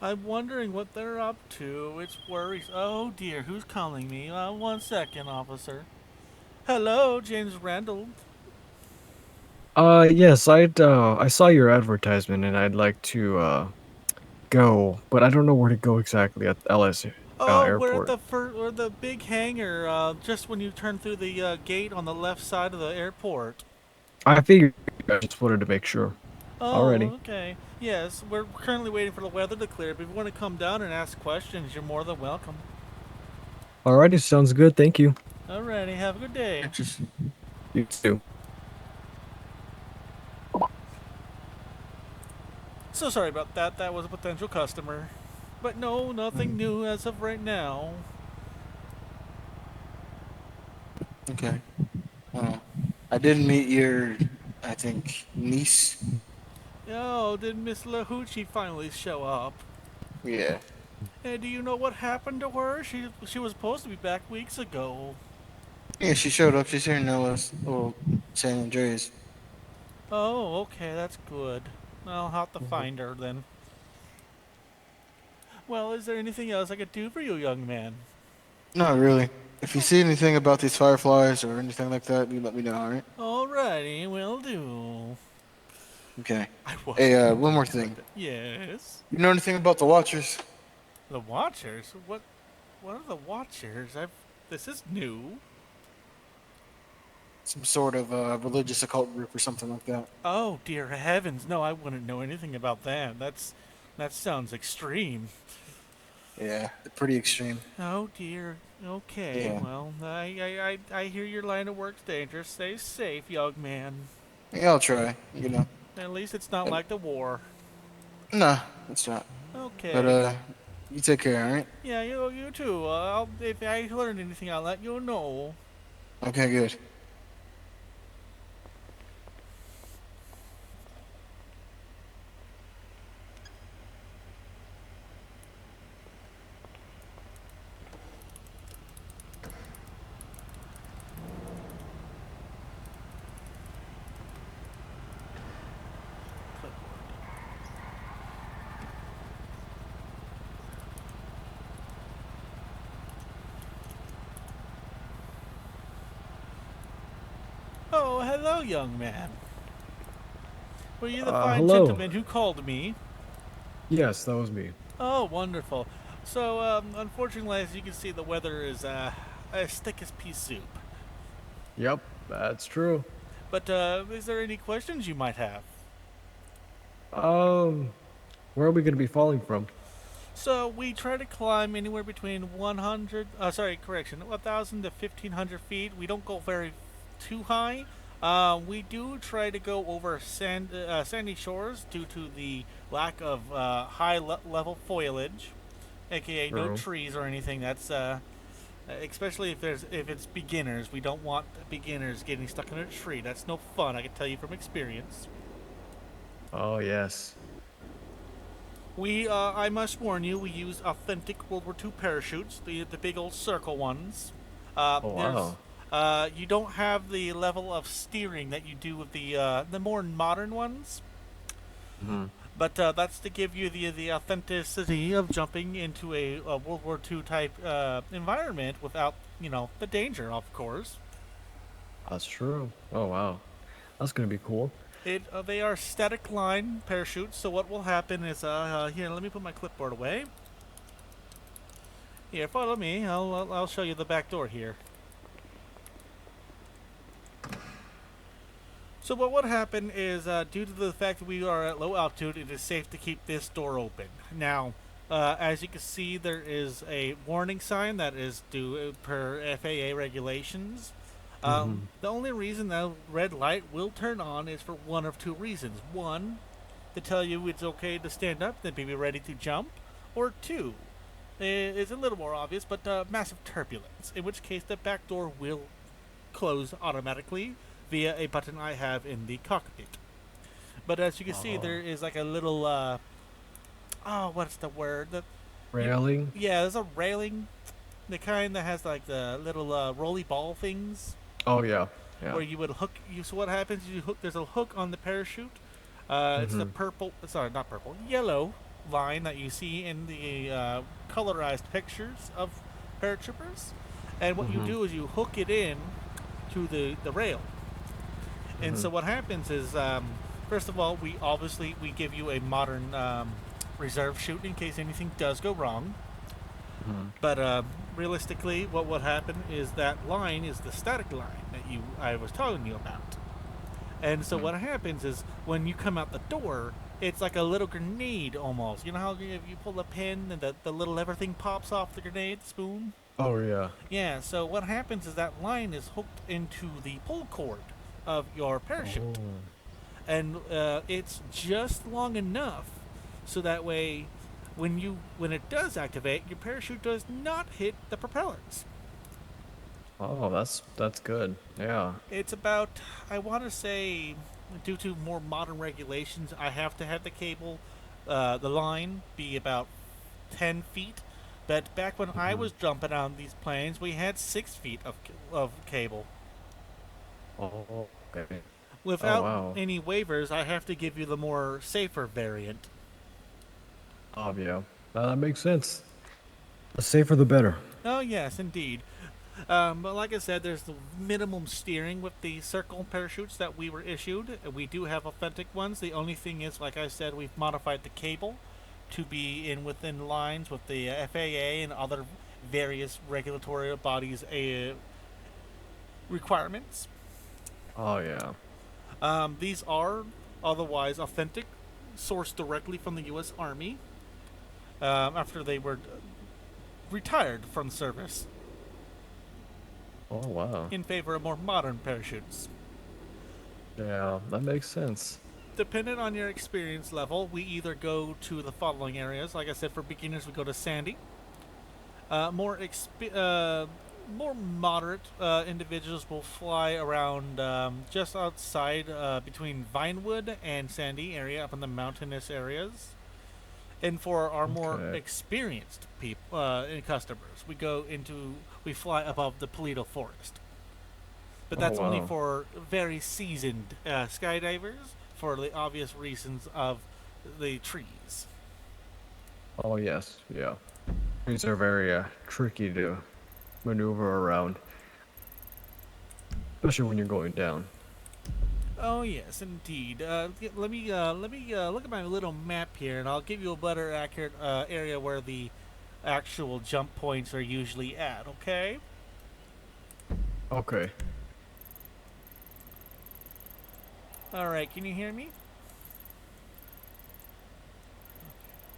I'm wondering what they're up to. It's worries. Oh dear, who's calling me? 1 second, officer. Hello, James Randall.
Yes, I saw your advertisement and I'd like to go, but I don't know where to go exactly at LS
Oh, we're at
airport.
the big hangar. Just when you turn through the gate on the left side of the airport.
I figured I just wanted to make sure.
Oh,
Alrighty.
okay. Yes, we're currently waiting for the weather to clear. But if you want to come down and ask questions, you're more than welcome.
Alrighty, sounds good. Thank you.
Alrighty, have a good day.
Interesting.
You too.
So sorry about that. That was a potential customer. But no, nothing
Mm,
new as of right now.
okay. Uh, I did meet your, I think, niece.
Oh, did Miss Lahuchi finally show up?
Yeah.
Hey, do you know what happened to her? She was supposed to be back weeks ago.
Yeah, she showed up. She's here in San Andreas.
Oh, okay, that's good. I'll have to find her then. Well, is there anything else I could do for you, young man?
Not really. If you see anything about these Fireflies or anything like that, you let me know, alright?
Alrighty, will do.
Okay.
I was.
Hey, one more thing.
Yes.
You know anything about the Watchers?
The Watchers? What are the Watchers? This is new.
Some sort of religious occult group or something like that.
Oh dear heavens, no, I wouldn't know anything about that. That sounds extreme.
Yeah, they're pretty extreme.
Oh dear. Okay,
Yeah.
well, I hear your line of work's dangerous. Stay safe, young man.
Yeah, I'll try. You know.
At least it's not like the war.
Nah, it's not. But
Okay.
you take care, all right?
Yeah, you too. If I learned anything, I'll let you know.
Okay, good.
Oh, hello, young man. Were you the fine
Hello.
gentleman who called me?
Yes, that was me.
Oh, wonderful. So, unfortunately, as you can see, the weather is as thick as pea soup.
Yep, that's true.
But is there any questions you might have?
Where are we gonna be falling from?
So we try to climb anywhere between 1,000 to 1,500 feet. We don't go very too high. We do try to go over sandy shores due to the lack of level foliage, aka no
True.
trees or anything. That's especially if it's beginners. We don't want beginners getting stuck in a tree. That's no fun. I can tell you from experience.
Oh yes.
I must warn you, we use authentic World War II parachutes, the big old circle ones.
Oh wow.
You don't have the level of steering that you do with the more modern ones,
Hmm.
but that's to give you the authenticity of jumping into a World War II type environment without the danger, of course.
That's true. Oh wow. That's gonna be cool.
They are static line parachutes. So what will happen is here. Let me put my clipboard away. Here, follow me. I'll show you the back door here. So what would happen is, due to the fact that we are at low altitude, it is safe to keep this door open. Now, as you can see, there is a warning sign that is due per FAA regulations. The only reason that red light will turn on is for one of two reasons. One, to tell you it's okay to stand up, then be ready to jump. Or two, it's a little more obvious, but massive turbulence, in which case the back door will close automatically via a button I have in the cockpit. But as you can see, there is like a little, what's the word?
Railing.
Yeah, there's a railing. The kind that has like the little rolly ball things.
Oh yeah. Yeah.
Where you would hook. So what happens? There's a hook on the parachute. It's the yellow line that you see in the colorized pictures of paratroopers. And what you do is you hook it in to the rail. And so what happens is, first of all, we give you a modern reserve chute in case anything does go wrong. But realistically, what would happen is that line is the static line that I was telling you about. And so what happens is when you come out the door, it's like a little grenade almost. You know how if you pull the pin and the little everything pops off the grenade spoon?
Oh yeah.
Yeah, so what happens is that line is hooked into the pull cord of your parachute. And it's just long enough so that way when it does activate, your parachute does not hit the propellers.
Oh, that's good. Yeah.
It's about, I want to say, due to more modern regulations, I have to have the line be about 10 feet. But back when I was jumping on these planes, we had 6 feet of cable.
Oh, okay.
Without any waivers, I have to give you the more safer variant.
Oh yeah. That makes sense. The safer the better.
Oh yes, indeed. But like I said, there's the minimum steering with the circle parachutes that we were issued. We do have authentic ones. The only thing is, like I said, we've modified the cable to be within lines with the FAA and other various regulatory bodies' requirements.
Oh yeah.
These are otherwise authentic, sourced directly from the U.S. Army after they were retired from service
Oh wow.
in favor of more modern parachutes.
Yeah, that makes sense.
Depending on your experience level, we either go to the following areas. Like I said, for beginners, we go to Sandy. More moderate individuals will fly around just outside between Vinewood and Sandy area, up in the mountainous areas. And for our more
Okay.
experienced people customers, we fly above the Paleto Forest. But
Oh,
that's only
wow.
for very seasoned skydivers, for the obvious reasons of the trees.
Oh yes, yeah. These are very tricky to maneuver around, especially when you're going down.
Oh yes, indeed. Let me look at my little map here, and I'll give you a better accurate area where the actual jump points are usually at. Okay.
Okay.
All right. Can you hear me?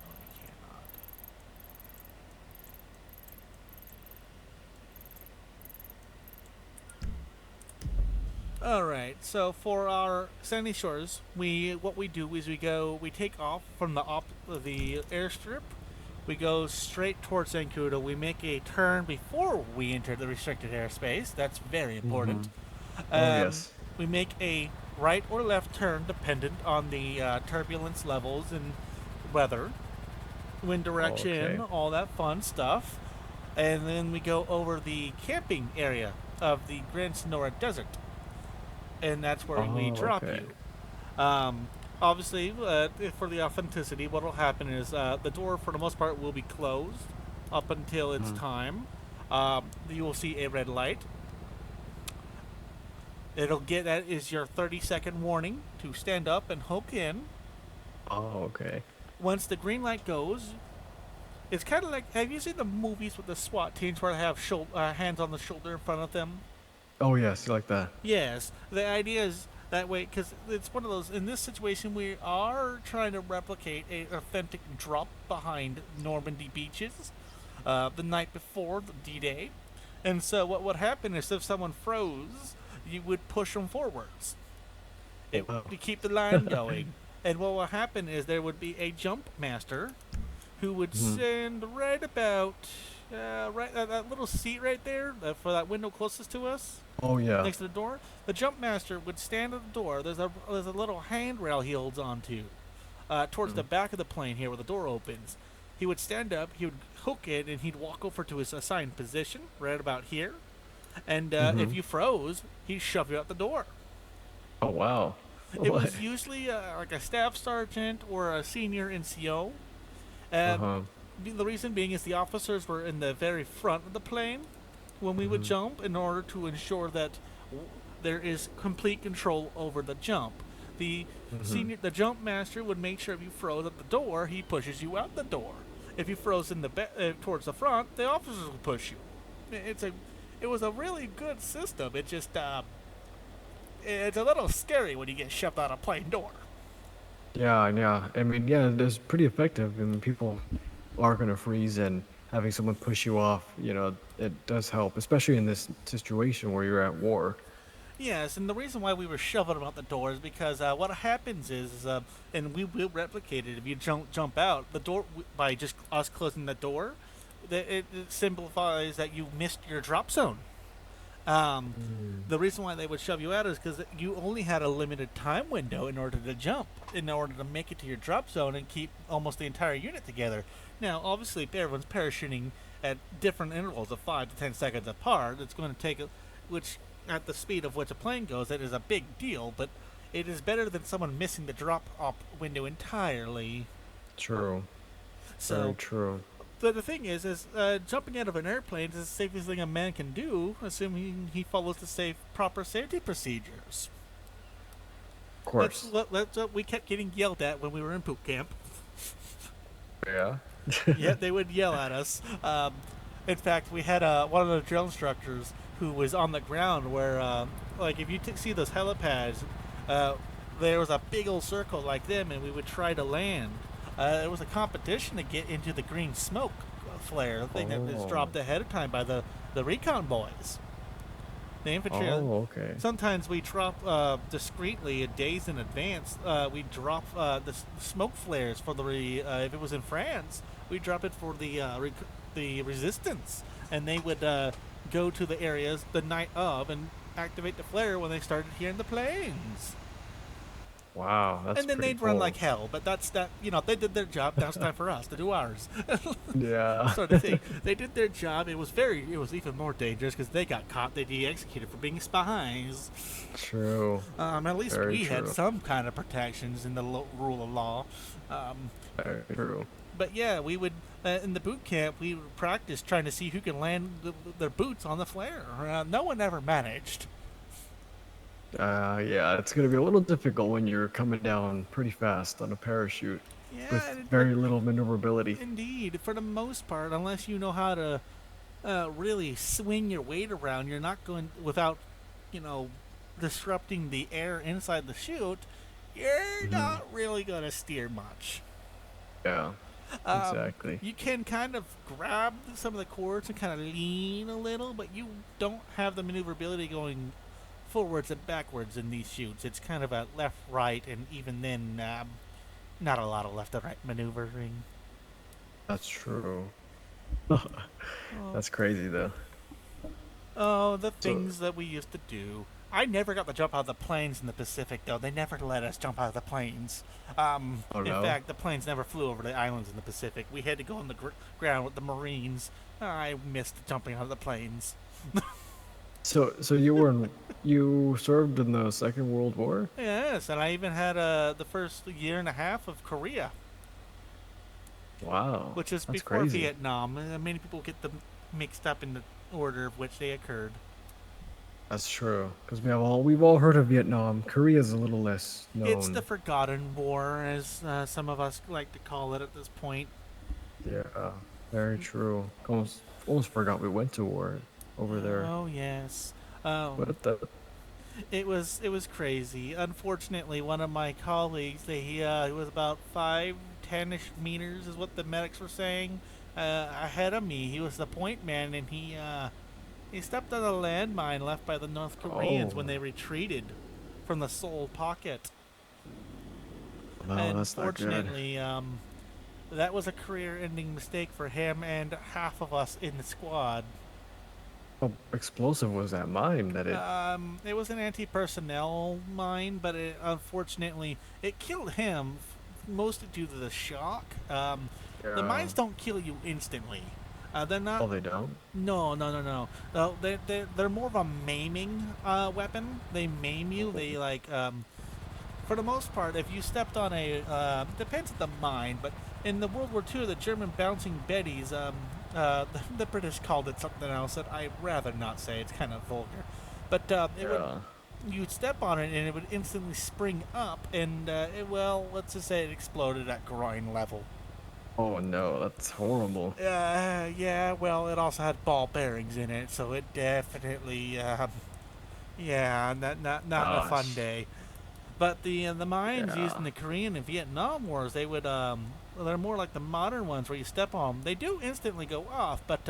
Oh, you cannot. All right. So for our Sandy Shores, what we do is we take off from the airstrip. We go straight towards Zancudo. We make a turn before we enter the restricted airspace. That's very important.
Oh yes.
We make a right or left turn dependent on the turbulence levels and weather, wind direction,
Okay.
all that fun stuff. And then we go over the camping area of the Grand Sonora Desert. And that's where we
Oh,
drop
okay.
you. Obviously, for the authenticity, what will happen is the door, for the most part, will be closed up until it's time. You will see a red light. That is your 30-second warning to stand up and hook in.
Oh, okay.
Once the green light goes, it's kind of like, have you seen the movies with the SWAT teams where they have hands on the shoulder in front of them?
Oh yes, you like that.
Yes, the idea is that way because it's one of those. In this situation, we are trying to replicate an authentic drop behind Normandy beaches the night before the D-Day, and so what would happen is if someone froze, you would push them forwards.
Wow.
To keep the line going, and what will happen is there would be a jump master who would stand right about that little seat right there for that window closest to us
Oh yeah.
next to the door. The jump master would stand at the door. There's a little handrail he holds onto towards the back of the plane here where the door opens. He would stand up, he would hook it, and he'd walk over to his assigned position right about here. And if you froze, he'd shove you out the door.
Oh wow.
It was usually like a staff sergeant or a senior NCO.
Uh-huh.
The reason being is the officers were in the very front of the plane when we would jump in order to ensure that there is complete control over the jump. The the jump master would make sure if you froze at the door, he pushes you out the door. If you froze in towards the front, the officers would push you. It was a really good system. It just it's a little scary when you get shoved out a plane door.
Yeah, yeah. I mean, yeah, it's pretty effective. I mean, people are gonna freeze, and having someone push you off, it does help, especially in this situation where you're at war.
Yes, and the reason why we were shoving them out the door is because what happens is, and we will replicate it if you jump out the door by just us closing the door. It simplifies that you missed your drop zone. The reason why they would shove you out is because you only had a limited time window in order to jump, in order to make it to your drop zone and keep almost the entire unit together. Now, obviously, if everyone's parachuting at different intervals of 5 to 10 seconds apart, it's going to take, which at the speed of which a plane goes, that is a big deal, but it is better than someone missing the drop-off window entirely.
True.
So,
Very true.
But the thing is jumping out of an airplane is the safest thing a man can do, assuming he follows the proper safety procedures.
Of course.
That's what we kept getting yelled at when we were in boot camp.
Yeah.
Yeah, they would yell at us. In fact, we had one of the drill instructors who was on the ground where, like, if you see those helipads, there was a big old circle like them, and we would try to land. It was a competition to get into the green smoke flare, the thing that was dropped ahead of time by the recon boys. The infantry.
Oh, okay.
Sometimes we drop discreetly, days in advance. We drop the smoke flares for if it was in France, we drop it for the resistance, and they would go to the areas the night of and activate the flare when they started hearing the planes.
Wow, that's
And then
pretty
they'd run
cool.
like hell, but that's that. They did their job. Now it's time for us to do ours.
Yeah.
Sort of thing. They did their job. It was even more dangerous because they got caught. They'd be executed for being spies.
True.
At least
Very
we had
true.
some kind of protections in the rule of law.
Very true.
But yeah, we would in the boot camp we would practice trying to see who can land their boots on the flare. No one ever managed.
Yeah, it's gonna be a little difficult when you're coming down pretty fast on a parachute
Yeah,
with very little maneuverability.
Indeed, for the most part, unless you know how to really swing your weight around, you're not going without, disrupting the air inside the chute. You're not really gonna steer much.
Yeah, exactly.
You can kind of grab some of the cords and kind of lean a little, but you don't have the maneuverability going forwards and backwards in these chutes. It's kind of a left, right, and even then, not a lot of left and right maneuvering.
That's true. That's crazy though.
Oh, the things that we used to do. I never got to jump out of the planes in the Pacific, though. They never let us jump out of the planes. In fact, the planes never flew over the islands in the Pacific. We had to go on the ground with the Marines. I missed jumping out of the planes.
So you served in the Second World War?
Yes, and I even had the first year and a half of Korea,
Wow.
which is
that's
before
crazy.
Vietnam. Many people get them mixed up in the order of which they occurred.
That's true. Because we've all heard of Vietnam. Korea's a little less known.
It's the Forgotten War, as some of us like to call it at this point.
Yeah, very true. Almost forgot we went to war over there.
Oh yes.
What the?
It was crazy. Unfortunately, one of my colleagues, he was about 5-10-ish meters, is what the medics were saying, ahead of me. He was the point man, and he stepped on a landmine left by the North Koreans when they retreated from the Seoul pocket.
No,
And
that's not good.
fortunately, that was a career-ending mistake for him and half of us in the squad.
How explosive was that mine that it?
It was an anti-personnel mine, but unfortunately, it killed him, mostly due to the shock. The mines don't kill you instantly. They're not.
Oh, they don't?
No. They're more of a maiming weapon. They maim you. They for the most part, if you stepped on depends on the mine, but in the World War II, the German bouncing Bettys, the British called it something else that I'd rather not say. It's kind of vulgar, but you'd step on it and it would instantly spring up, and let's just say it exploded at groin level.
Oh no, that's horrible.
Yeah. Well, it also had ball bearings in it, so it definitely, not a fun day. But the mines used in the Korean and Vietnam wars, they would they're more like the modern ones where you step on them. They do instantly go off, but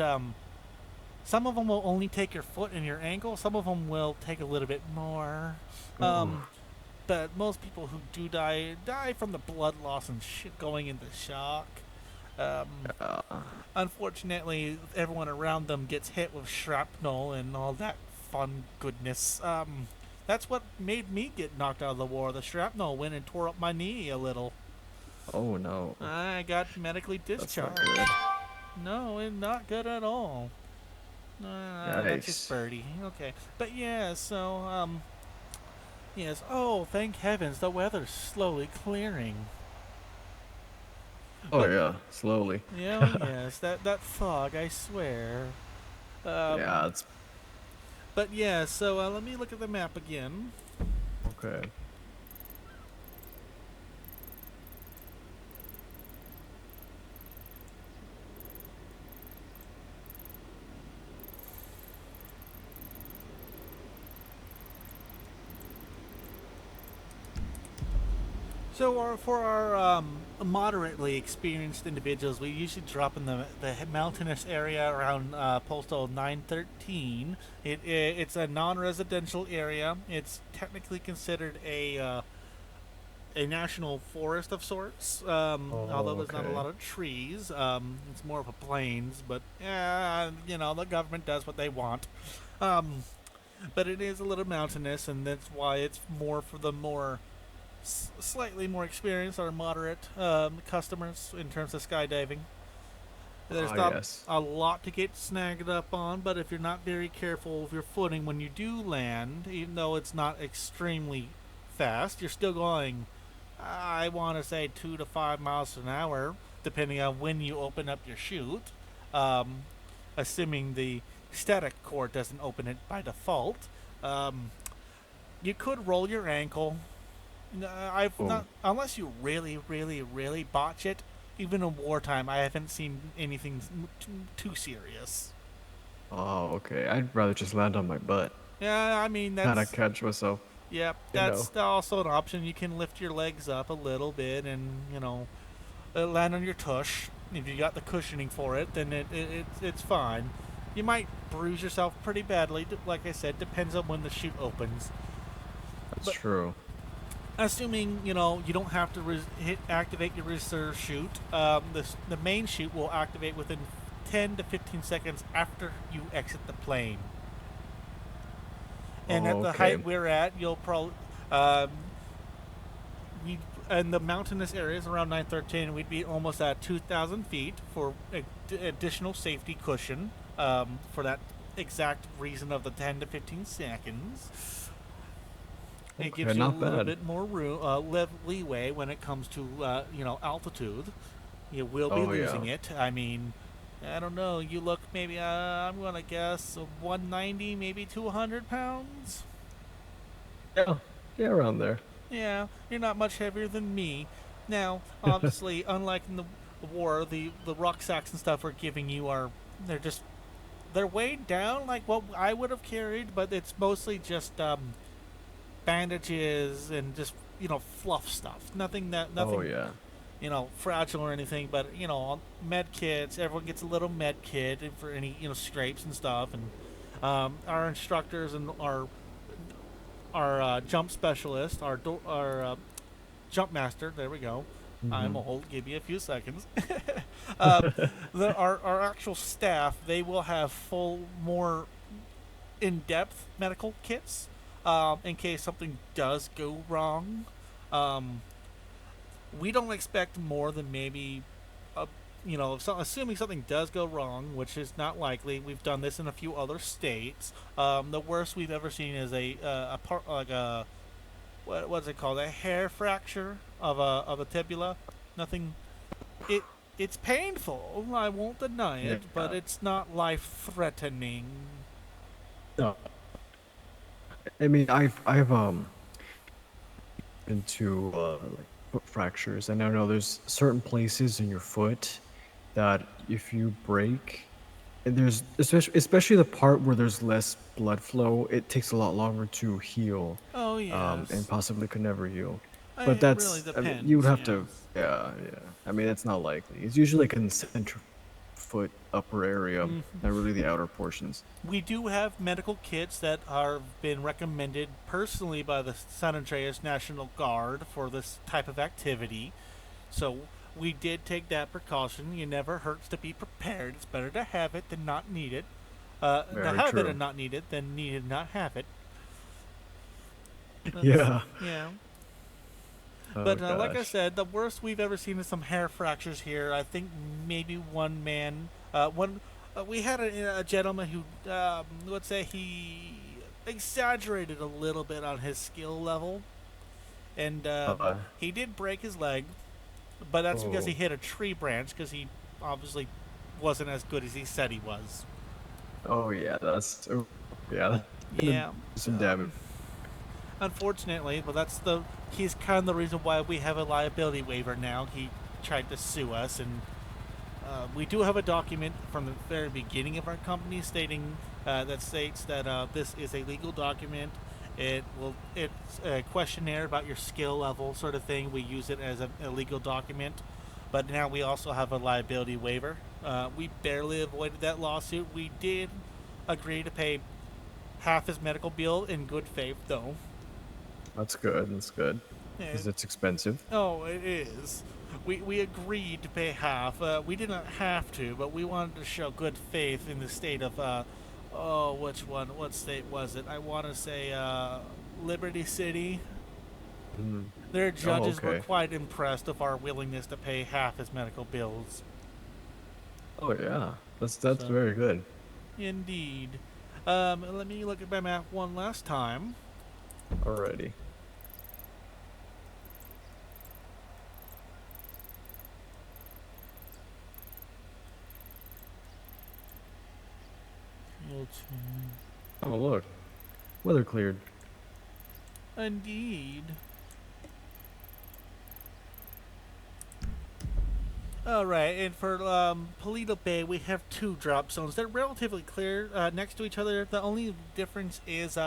some of them will only take your foot and your ankle. Some of them will take a little bit more. But most people who do die from the blood loss and going into shock. Unfortunately, everyone around them gets hit with shrapnel and all that fun goodness. That's what made me get knocked out of the war. The shrapnel went and tore up my knee a little.
Oh no.
I got medically discharged.
That's not good.
No, it's not good at all. That's just birdie. Okay. But yeah, so, yes. Oh, thank heavens, the weather's slowly clearing.
Oh
But
yeah, slowly.
yes, that fog, I swear. Um,
Yeah, it's
but yeah, so let me look at the map again.
okay.
So for our moderately experienced individuals, we usually drop in the mountainous area around postal 913. It's a non-residential area. It's technically considered a national forest of sorts, although
Oh,
there's not a
okay.
lot of trees. It's more of a plains, but the government does what they want. Um, but it is a little mountainous, and that's why it's more for the more slightly more experienced or moderate customers in terms of skydiving. There's
Ah,
not
yes.
a lot to get snagged up on, but if you're not very careful with your footing when you do land, even though it's not extremely fast, you're still going, I want to say 2 to 5 miles an hour, depending on when you open up your chute, um, assuming the static core doesn't open it by default. Um, you could roll your ankle. No, I've
Oh,
not unless you really, really, really botch it. Even in wartime, I haven't seen anything too serious.
oh, okay. I'd rather just land on my butt,
Yeah, I mean
kind of
that's
catch myself,
yep.
you know.
That's also an option. You can lift your legs up a little bit and land on your tush. If you got the cushioning for it, then it's fine. You might bruise yourself pretty badly. Like I said, depends on when the chute opens.
That's
But
true.
assuming you don't have to activate your reserve chute, the main chute will activate within 10 to 15 seconds after you exit the plane. And at
Oh,
the
okay.
height we're at, you'll probably um, we in the mountainous areas around 913, we'd be almost at 2,000 feet for additional safety cushion for that exact reason of the 10 to 15 seconds. It
Okay,
gives you a
not
little
bad.
bit more room, leeway when it comes to altitude. You will be
Oh yeah.
losing it. I mean, I don't know. You look maybe I'm gonna guess 190, maybe 200 pounds.
Yeah. Yeah, around there.
Yeah, you're not much heavier than me. Now, obviously, unlike in the war, the rucksacks and stuff we're giving you they're just they're weighed down like what I would have carried, but it's mostly just bandages and just fluff stuff.
Oh
Nothing
yeah.
fragile or anything. But med kits. Everyone gets a little med kit for any scrapes and stuff. And our instructors and our jump specialist, our jump master. There we go. I'm
Hmm.
old. Give me a few seconds. Our actual staff, they will have full, more in-depth medical kits in case something does go wrong. Um, we don't expect more than maybe, assuming something does go wrong, which is not likely. We've done this in a few other states. The worst we've ever seen is a part like a what's it called? A hair fracture of a tibula. Nothing. It it's painful. I won't deny it, but
Yeah.
it's not life threatening.
No. I mean, I've been to like foot fractures, and I know there's certain places in your foot that if you break, and there's especially the part where there's less blood flow, it takes a lot longer to heal,
Oh
and
yes.
possibly could never heal. But
It really
that's, I mean, you would
depends.
have to,
Yes.
yeah, yeah. I mean, it's not likely. It's usually like in the center foot upper area, not really the outer portions.
We do have medical kits that are been recommended personally by the San Andreas National Guard for this type of activity. So we did take that precaution. It never hurts to be prepared. It's better to have it than not need it. To
Very
have it
true.
and not need it than need and not have it. That's
Yeah.
yeah.
Oh
But like I
gosh.
said, the worst we've ever seen is some hair fractures here. I think maybe one man, one. We had a gentleman who, let's say, he exaggerated a little bit on his skill level, and
Uh,
he did break his leg. but that's because he
Oh.
hit a tree branch because he obviously wasn't as good as he said he was.
Oh yeah, that's gonna do
Yeah.
some damage.
Unfortunately, but he's kind of the reason why we have a liability waiver now. He tried to sue us, and we do have a document from the very beginning of our company stating that states that this is a legal document. It's a questionnaire about your skill level, sort of thing. We use it as a legal document, but now we also have a liability waiver. We barely avoided that lawsuit. We did agree to pay half his medical bill in good faith, though.
That's good. That's good. Because
And
it's expensive.
oh, it is. We agreed to pay half. We didn't have to, but we wanted to show good faith in the state of oh, which one? What state was it? I want to say Liberty City.
Mm.
Their
Oh,
judges were
okay.
quite impressed of our willingness to pay half his medical bills.
Oh yeah, that's
So,
very good.
indeed. Let me look at my map one last time.
Alrighty. Oh look, weather cleared.
Indeed. Alright, and for Paleto Bay, we have two drop zones. They're relatively clear next to each other. The only difference is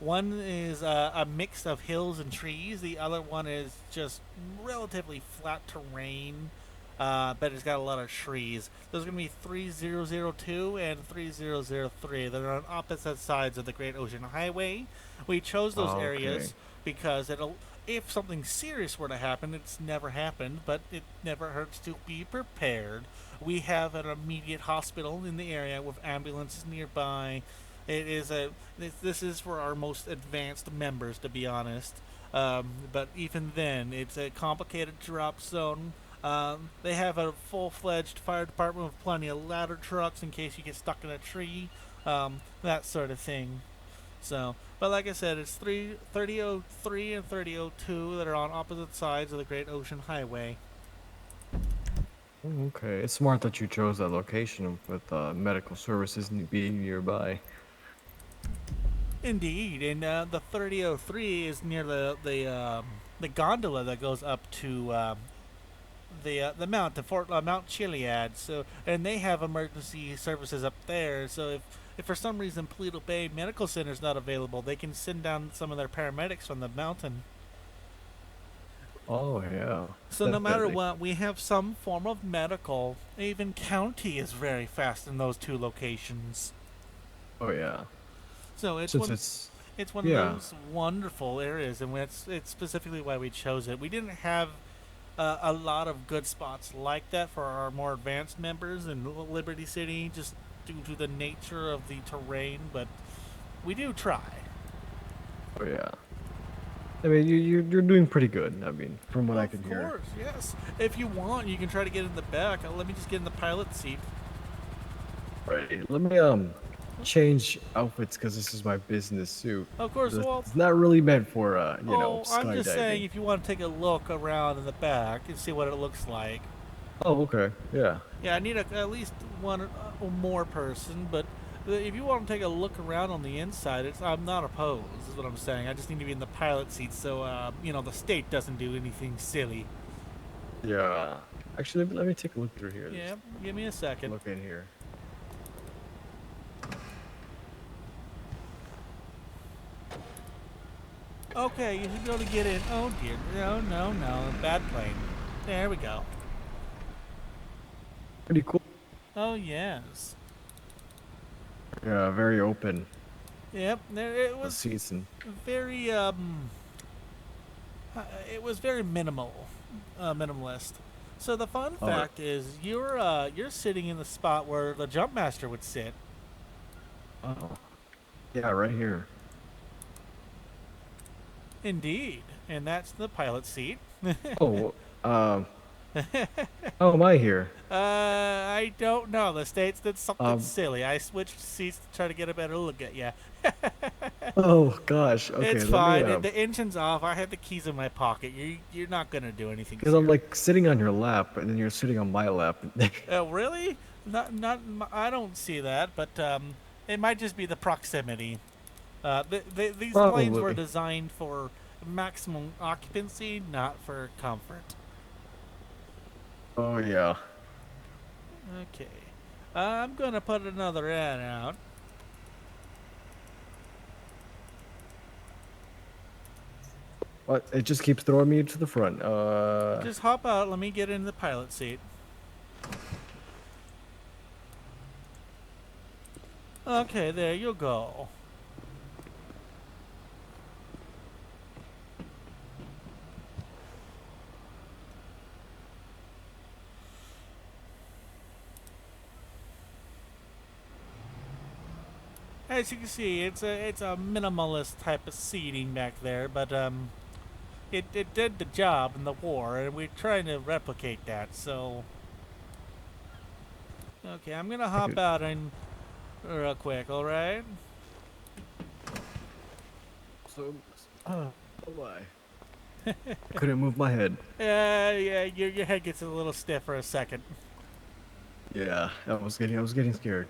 one is a mix of hills and trees. The other one is just relatively flat terrain, but it's got a lot of trees. There's going to be 3002 and 3003. They're on opposite sides of the Great Ocean Highway. We chose those
Okay.
areas because if something serious were to happen, it's never happened, but it never hurts to be prepared. We have an immediate hospital in the area with ambulances nearby. This is for our most advanced members, to be honest. But even then, it's a complicated drop zone. They have a full-fledged fire department with plenty of ladder trucks in case you get stuck in a tree, that sort of thing. So, but like I said, it's 3003 and 3002 that are on opposite sides of the Great Ocean Highway.
Oh, okay, it's smart that you chose that location with medical services being nearby.
Indeed, and the 3003 is near the gondola that goes up to the mount, the Fort Mount Chiliad. So, and they have emergency services up there. So if for some reason Paleto Bay Medical Center is not available, they can send down some of their paramedics from the mountain.
Oh yeah.
So no matter
definitely.
what, we have some form of medical. Even county is very fast in those two locations.
Oh yeah.
So it's
Since
one.
it's
It's one
yeah.
of those wonderful areas, and it's specifically why we chose it. We didn't have a lot of good spots like that for our more advanced members in Liberty City, just due to the nature of the terrain, but we do try.
Oh yeah. I mean, you're doing pretty good. I mean, from what I can
Of
hear.
course, yes. If you want, you can try to get in the back. Let me just get in the pilot seat.
Right. Let me change outfits because this is my business suit.
Of course, well,
It's not really meant for you know,
I'm just saying
skydiving.
if you want to take a look around in the back and see what it looks like.
Oh, okay. Yeah.
Yeah, I need at least one or more person, but if you want to take a look around on the inside, I'm not opposed, is what I'm saying. I just need to be in the pilot seat so, the state doesn't do anything silly.
Yeah. Actually, let me take a look through here.
Yeah, give me a second.
Look in here.
Okay, you should be able to get in. Oh, dear. No. Bad plane. There we go.
Pretty cool.
Oh, yes.
Yeah, very open.
Yep, there it
The
was
seats and
very, it was very minimalist. So the fun
Oh.
fact is you're sitting in the spot where the jump master would sit.
oh. Yeah, right here.
Indeed, and that's the pilot seat.
Oh, how am I here?
I don't know. The States did something
Um,
silly. I switched seats to try to get a better look at you.
Oh gosh. Okay,
It's
let me
fine. The engine's off. I have the keys in my pocket. You're not gonna do anything
because I'm
serious.
like sitting on your lap, and then you're sitting on my lap.
Really? I don't see that, but it might just be the proximity. These planes were
Probably.
designed for maximum occupancy, not for comfort.
Oh yeah.
Okay. I'm gonna put another ad out.
What? It just keeps throwing me to the front.
Just hop out. Let me get in the pilot seat. Okay, there you go. As you can see, it's a minimalist type of seating back there, but it did the job in the war, and we're trying to replicate that. So, okay, I'm gonna hop out in real quick. All right.
So, oh my. I couldn't move my head.
Yeah, your head gets a little stiff for a second.
Yeah, I was getting scared.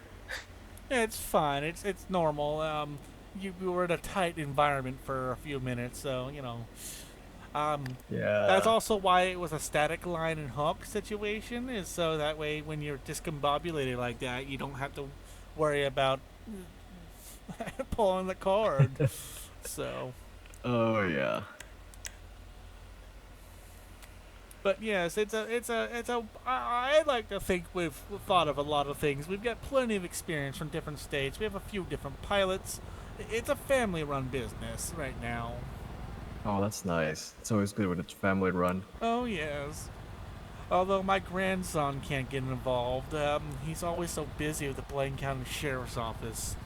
It's fine. It's normal. You were in a tight environment for a few minutes, so you know. That's
Yeah.
also why it was a static line and hook situation, is so that way when you're discombobulated like that, you don't have to worry about pulling the cord. So,
Oh yeah.
but yes, I like to think we've thought of a lot of things. We've got plenty of experience from different states. We have a few different pilots. It's a family-run business right now.
Oh, that's nice. It's always good when it's family run.
Oh yes. Although my grandson can't get involved, he's always so busy with the Blaine County Sheriff's Office.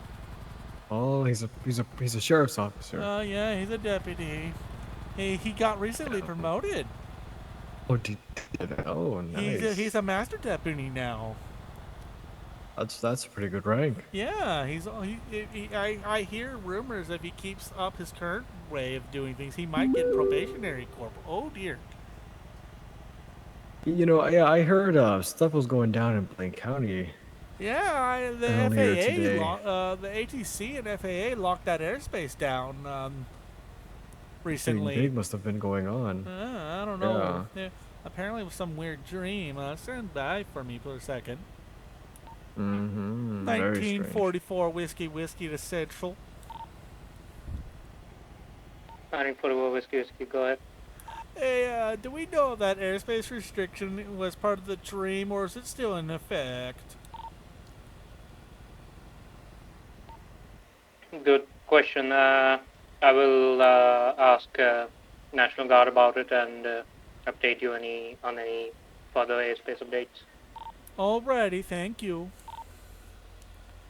Oh, he's a sheriff's officer.
Yeah, he's a deputy. He got recently promoted.
Oh, oh, nice.
He's a master deputy now.
That's a pretty good rank.
Yeah, I hear rumors if he keeps up his current way of doing things, he might get probationary corporal. Oh dear.
You know, yeah, I heard stuff was going down in Blaine County
Yeah, the
earlier
FAA,
today.
the ATC and FAA locked that airspace down
Something
recently.
big must have been going on.
I don't know. Yeah, apparently it was some weird dream. Stand by for me for a second.
Mm-hmm. Very strange.
1944 whiskey to Central.
944 whiskey, go ahead.
Hey, do we know if that airspace restriction was part of the dream, or is it still in effect?
Good question. I will ask National Guard about it and update you on any further airspace updates.
Alrighty, thank you.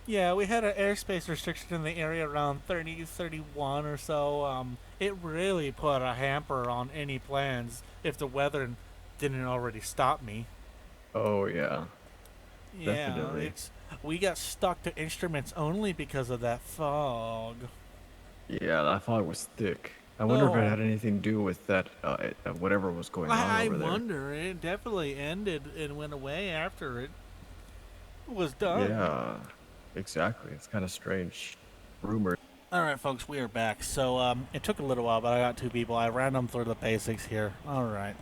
Yeah, we had an airspace restriction in the area around 31 or so. It really put a hamper on any plans if the weather didn't already stop me.
Oh yeah.
Yeah,
Definitely.
we got stuck to instruments only because of that fog.
Yeah, I thought it was thick. I wonder if it
Oh.
had anything to do with that, whatever was going on
I
over there.
wonder. It definitely ended and went away after it was done.
Yeah, exactly. It's kind of strange. Rumor.
All right, folks, we are back. So it took a little while, but I got two people. I ran them through the basics here. All right.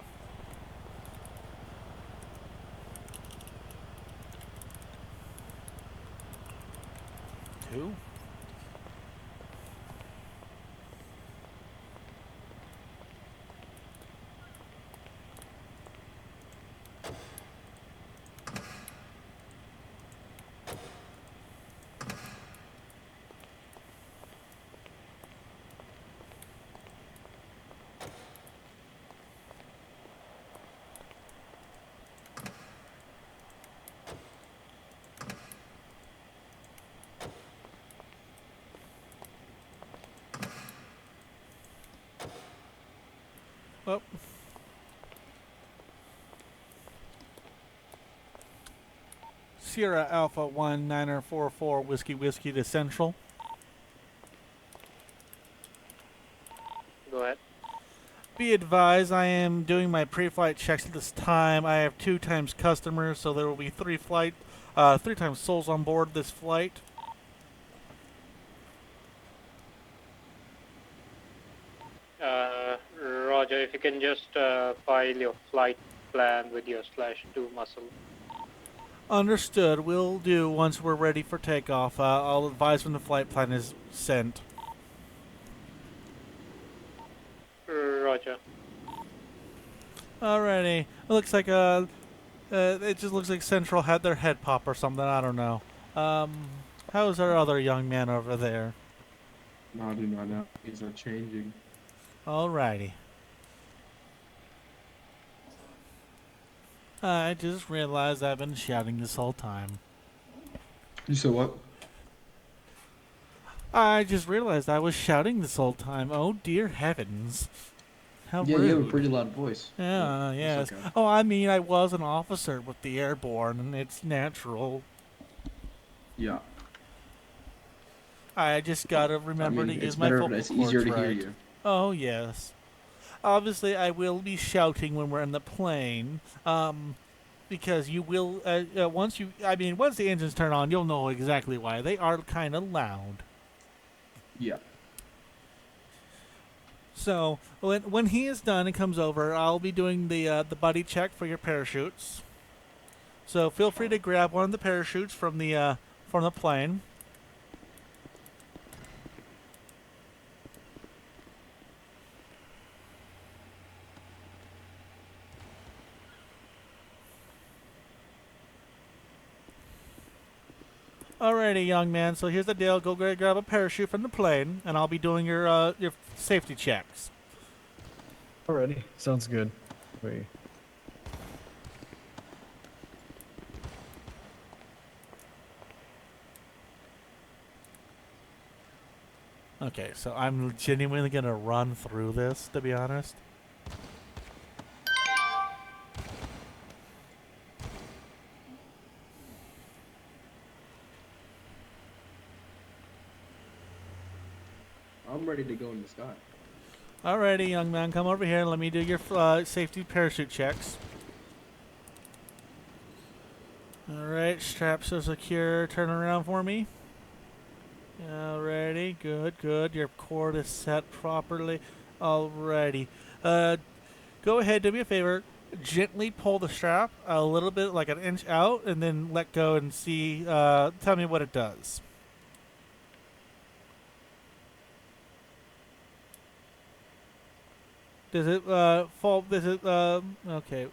Two. Well, Sierra Alpha 1944 Whiskey to Central.
Go ahead.
Be advised, I am doing my pre-flight checks at this time. I have 2 times customers, so there will be 3 times souls on board this flight.
Roger, if you can just file your flight plan with your /2 muscle.
Understood. Will do once we're ready for takeoff. I'll advise when the flight plan is sent.
Roger.
Alrighty. It looks like it just looks like Central had their head pop or something. I don't know. How's our other young man over there?
No, I do not know. Things are changing.
Alrighty. I just realized I've been shouting this whole time.
You said what?
I just realized I was shouting this whole time. Oh dear heavens. How
Yeah,
rude.
you have a pretty loud voice.
Yeah,
But
yes.
it's okay.
Oh, I mean, I was an officer with the Airborn, and it's natural.
Yeah.
I just gotta remember
I mean,
to
it's
use my
better,
vocal
it's
cords
easier to hear
right.
you.
Oh, yes. Obviously, I will be shouting when we're in the plane, because you will, once the engines turn on, you'll know exactly why. They are kind of loud.
Yeah.
So, when he is done and comes over, I'll be doing the buddy check for your parachutes. So feel free to grab one of the parachutes from the plane. Alrighty, young man. So here's the deal. Go grab a parachute from the plane, and I'll be doing your safety checks.
Alrighty, sounds good. Wait.
Okay, so I'm genuinely gonna run through this, to be honest.
I'm ready to go in the sky.
Alrighty, young man, come over here and let me do your safety parachute checks. Alright, straps are secure. Turn around for me. Alrighty, good. Your cord is set properly. Alrighty. Go ahead, do me a favor. Gently pull the strap a little bit, like an inch out, and then let go and see. Tell me what it does. Does it fall? Does it okay?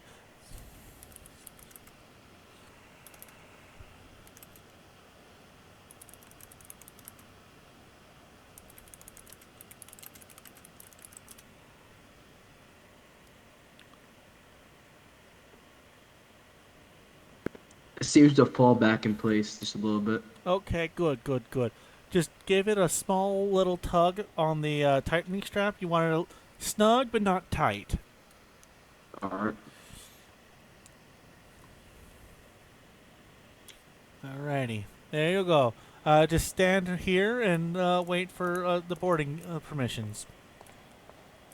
It seems to fall back in place just a little bit.
Okay, good. Just give it a small little tug on the tightening strap. You want it snug but not tight.
Alright.
Alrighty, there you go. Just stand here and wait for the boarding permissions.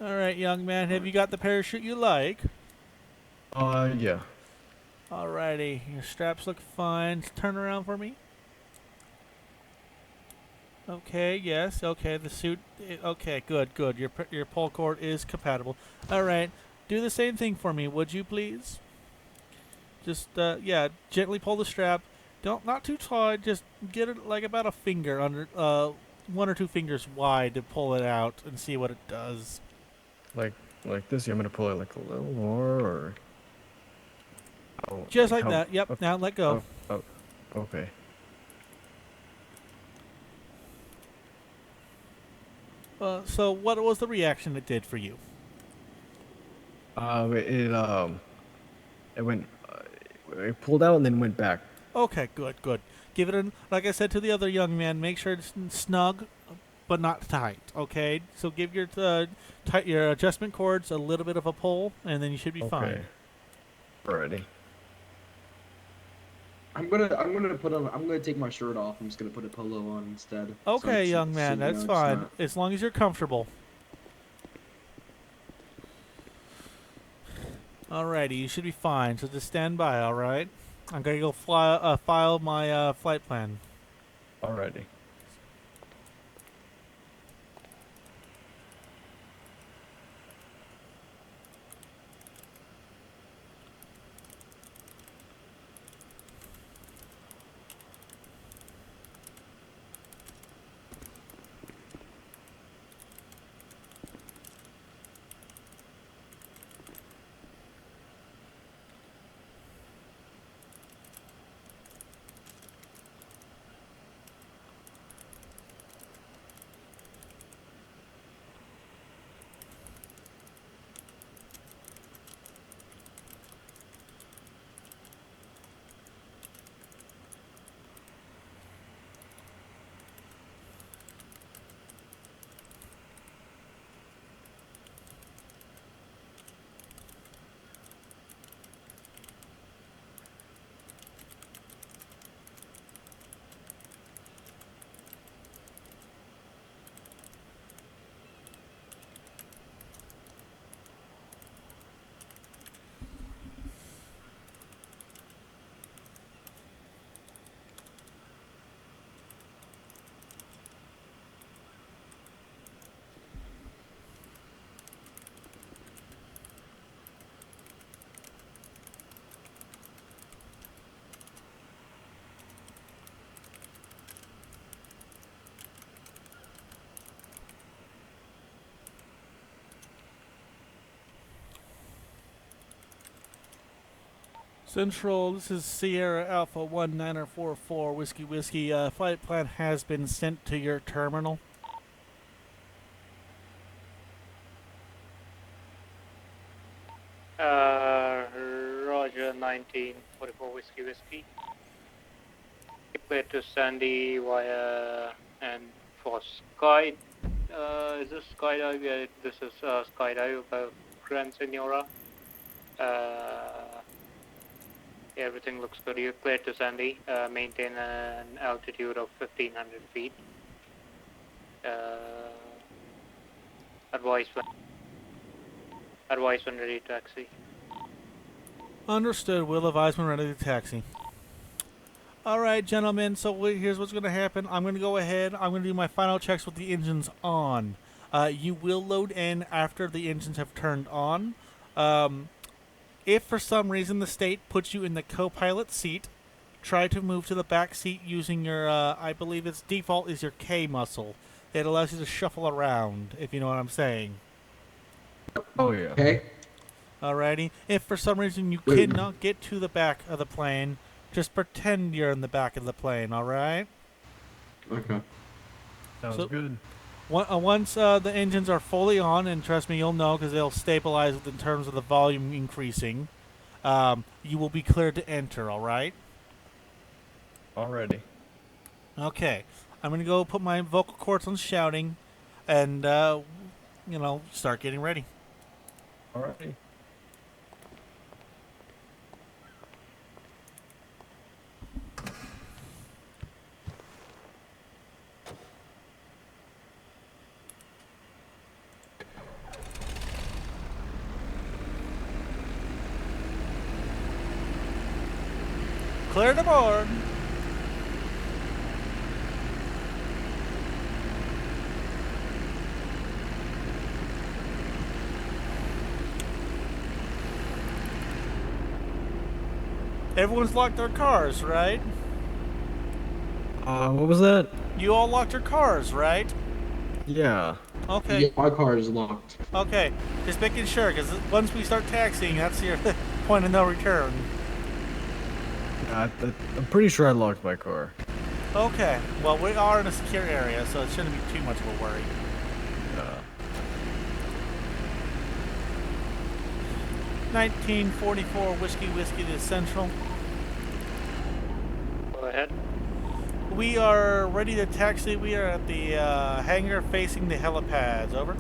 Alright, young man, have you got the parachute you like?
Yeah.
Alrighty, your straps look fine. Turn around for me. Okay, yes, okay, the suit, okay, good. Your pull cord is compatible. Alright, do the same thing for me, would you please? Just, yeah, gently pull the strap. Not too tight, just get it like about a finger under, 1 or 2 fingers wide to pull it out and see what it does.
Like this? I'm gonna pull it like a little more, or? Oh,
Just like
how-
that, yep,
okay.
now let go.
Oh, okay.
So what was the reaction it did for you?
It went, it pulled out and then went back.
Okay, good. Give it like I said to the other young man, make sure it's snug, but not tight. Okay, so give your your adjustment cords a little bit of a pull, and then you should be fine.
Alrighty.
I'm gonna take my shirt off. I'm just gonna put a polo on instead.
Okay,
so
young man,
you
that's
know, it's
fine.
not-
As long as you're comfortable. Alrighty, you should be fine. So just stand by, alright? I'm gonna go file my flight plan.
Alrighty.
Central, this is Sierra Alpha 1944 Whiskey Whiskey. Flight plan has been sent to your terminal.
Roger, 1944 Whiskey Whiskey. Clear to Sandy via and for Sky. Is this Skydive? Yeah, this is Skydive above Grand Senora. Everything looks good. You're clear to Sandy. Maintain an altitude of 1500 feet. Advise when ready to taxi.
Understood. Will advise when ready to taxi. Alright, gentlemen, so here's what's going to happen. I'm going to go ahead. I'm going to do my final checks with the engines on. You will load in after the engines have turned on. If for some reason the state puts you in the co-pilot seat, try to move to the back seat using your, I believe its default is your K muscle. It allows you to shuffle around, if you know what I'm saying.
Oh yeah.
Okay.
Alrighty. If for some reason you cannot get to the back of the plane, just pretend you're in the back of the plane, alright?
Okay.
Sounds good.
Once the engines are fully on, and trust me, you'll know because they'll stabilize in terms of the volume increasing, you will be cleared to enter, alright?
Alrighty.
Okay. I'm going to go put my vocal cords on shouting and, start getting ready.
Alrighty.
Clear to board. Everyone's locked their cars, right?
What was that?
You all locked your cars, right?
Yeah.
Okay.
Yeah, my car is locked.
Okay. Just making sure, because once we start taxiing, that's your point of no return.
I'm pretty sure I locked my car.
Okay. Well, we are in a secure area, so it shouldn't be too much of a worry. 1944 Whiskey to Central.
Go ahead.
We are ready to taxi. We are at the hangar facing the helipads. Over.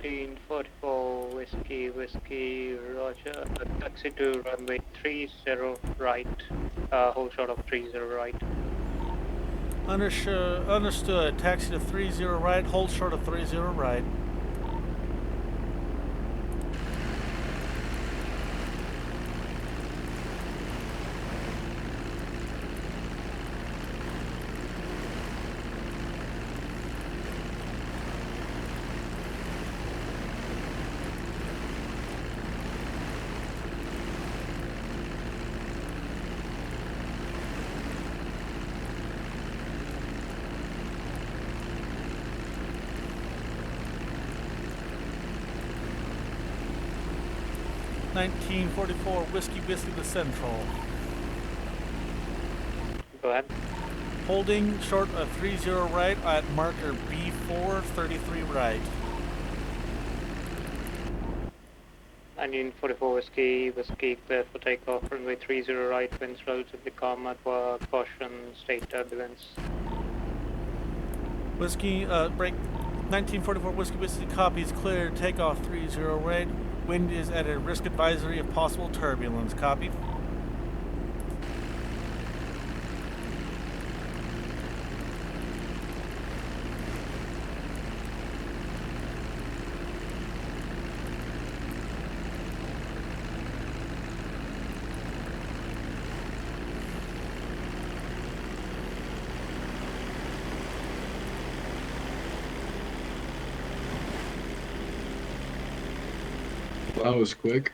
1944 Whiskey, Roger. Taxi to runway 30 right. Hold short of 30 right.
Understood. Taxi to 30 right. Hold short of 30 right. $19.44 Whiskey to Central.
Go ahead.
Holding short of 30 right at marker B4, 33 right.
1944 Whiskey, clear for takeoff. Runway 30 right, winds relatively calm at caution, state turbulence.
Whiskey, break. 1944 Whiskey copies clear. Takeoff 30 right. Wind is at a risk advisory of possible turbulence. Copy.
That was quick.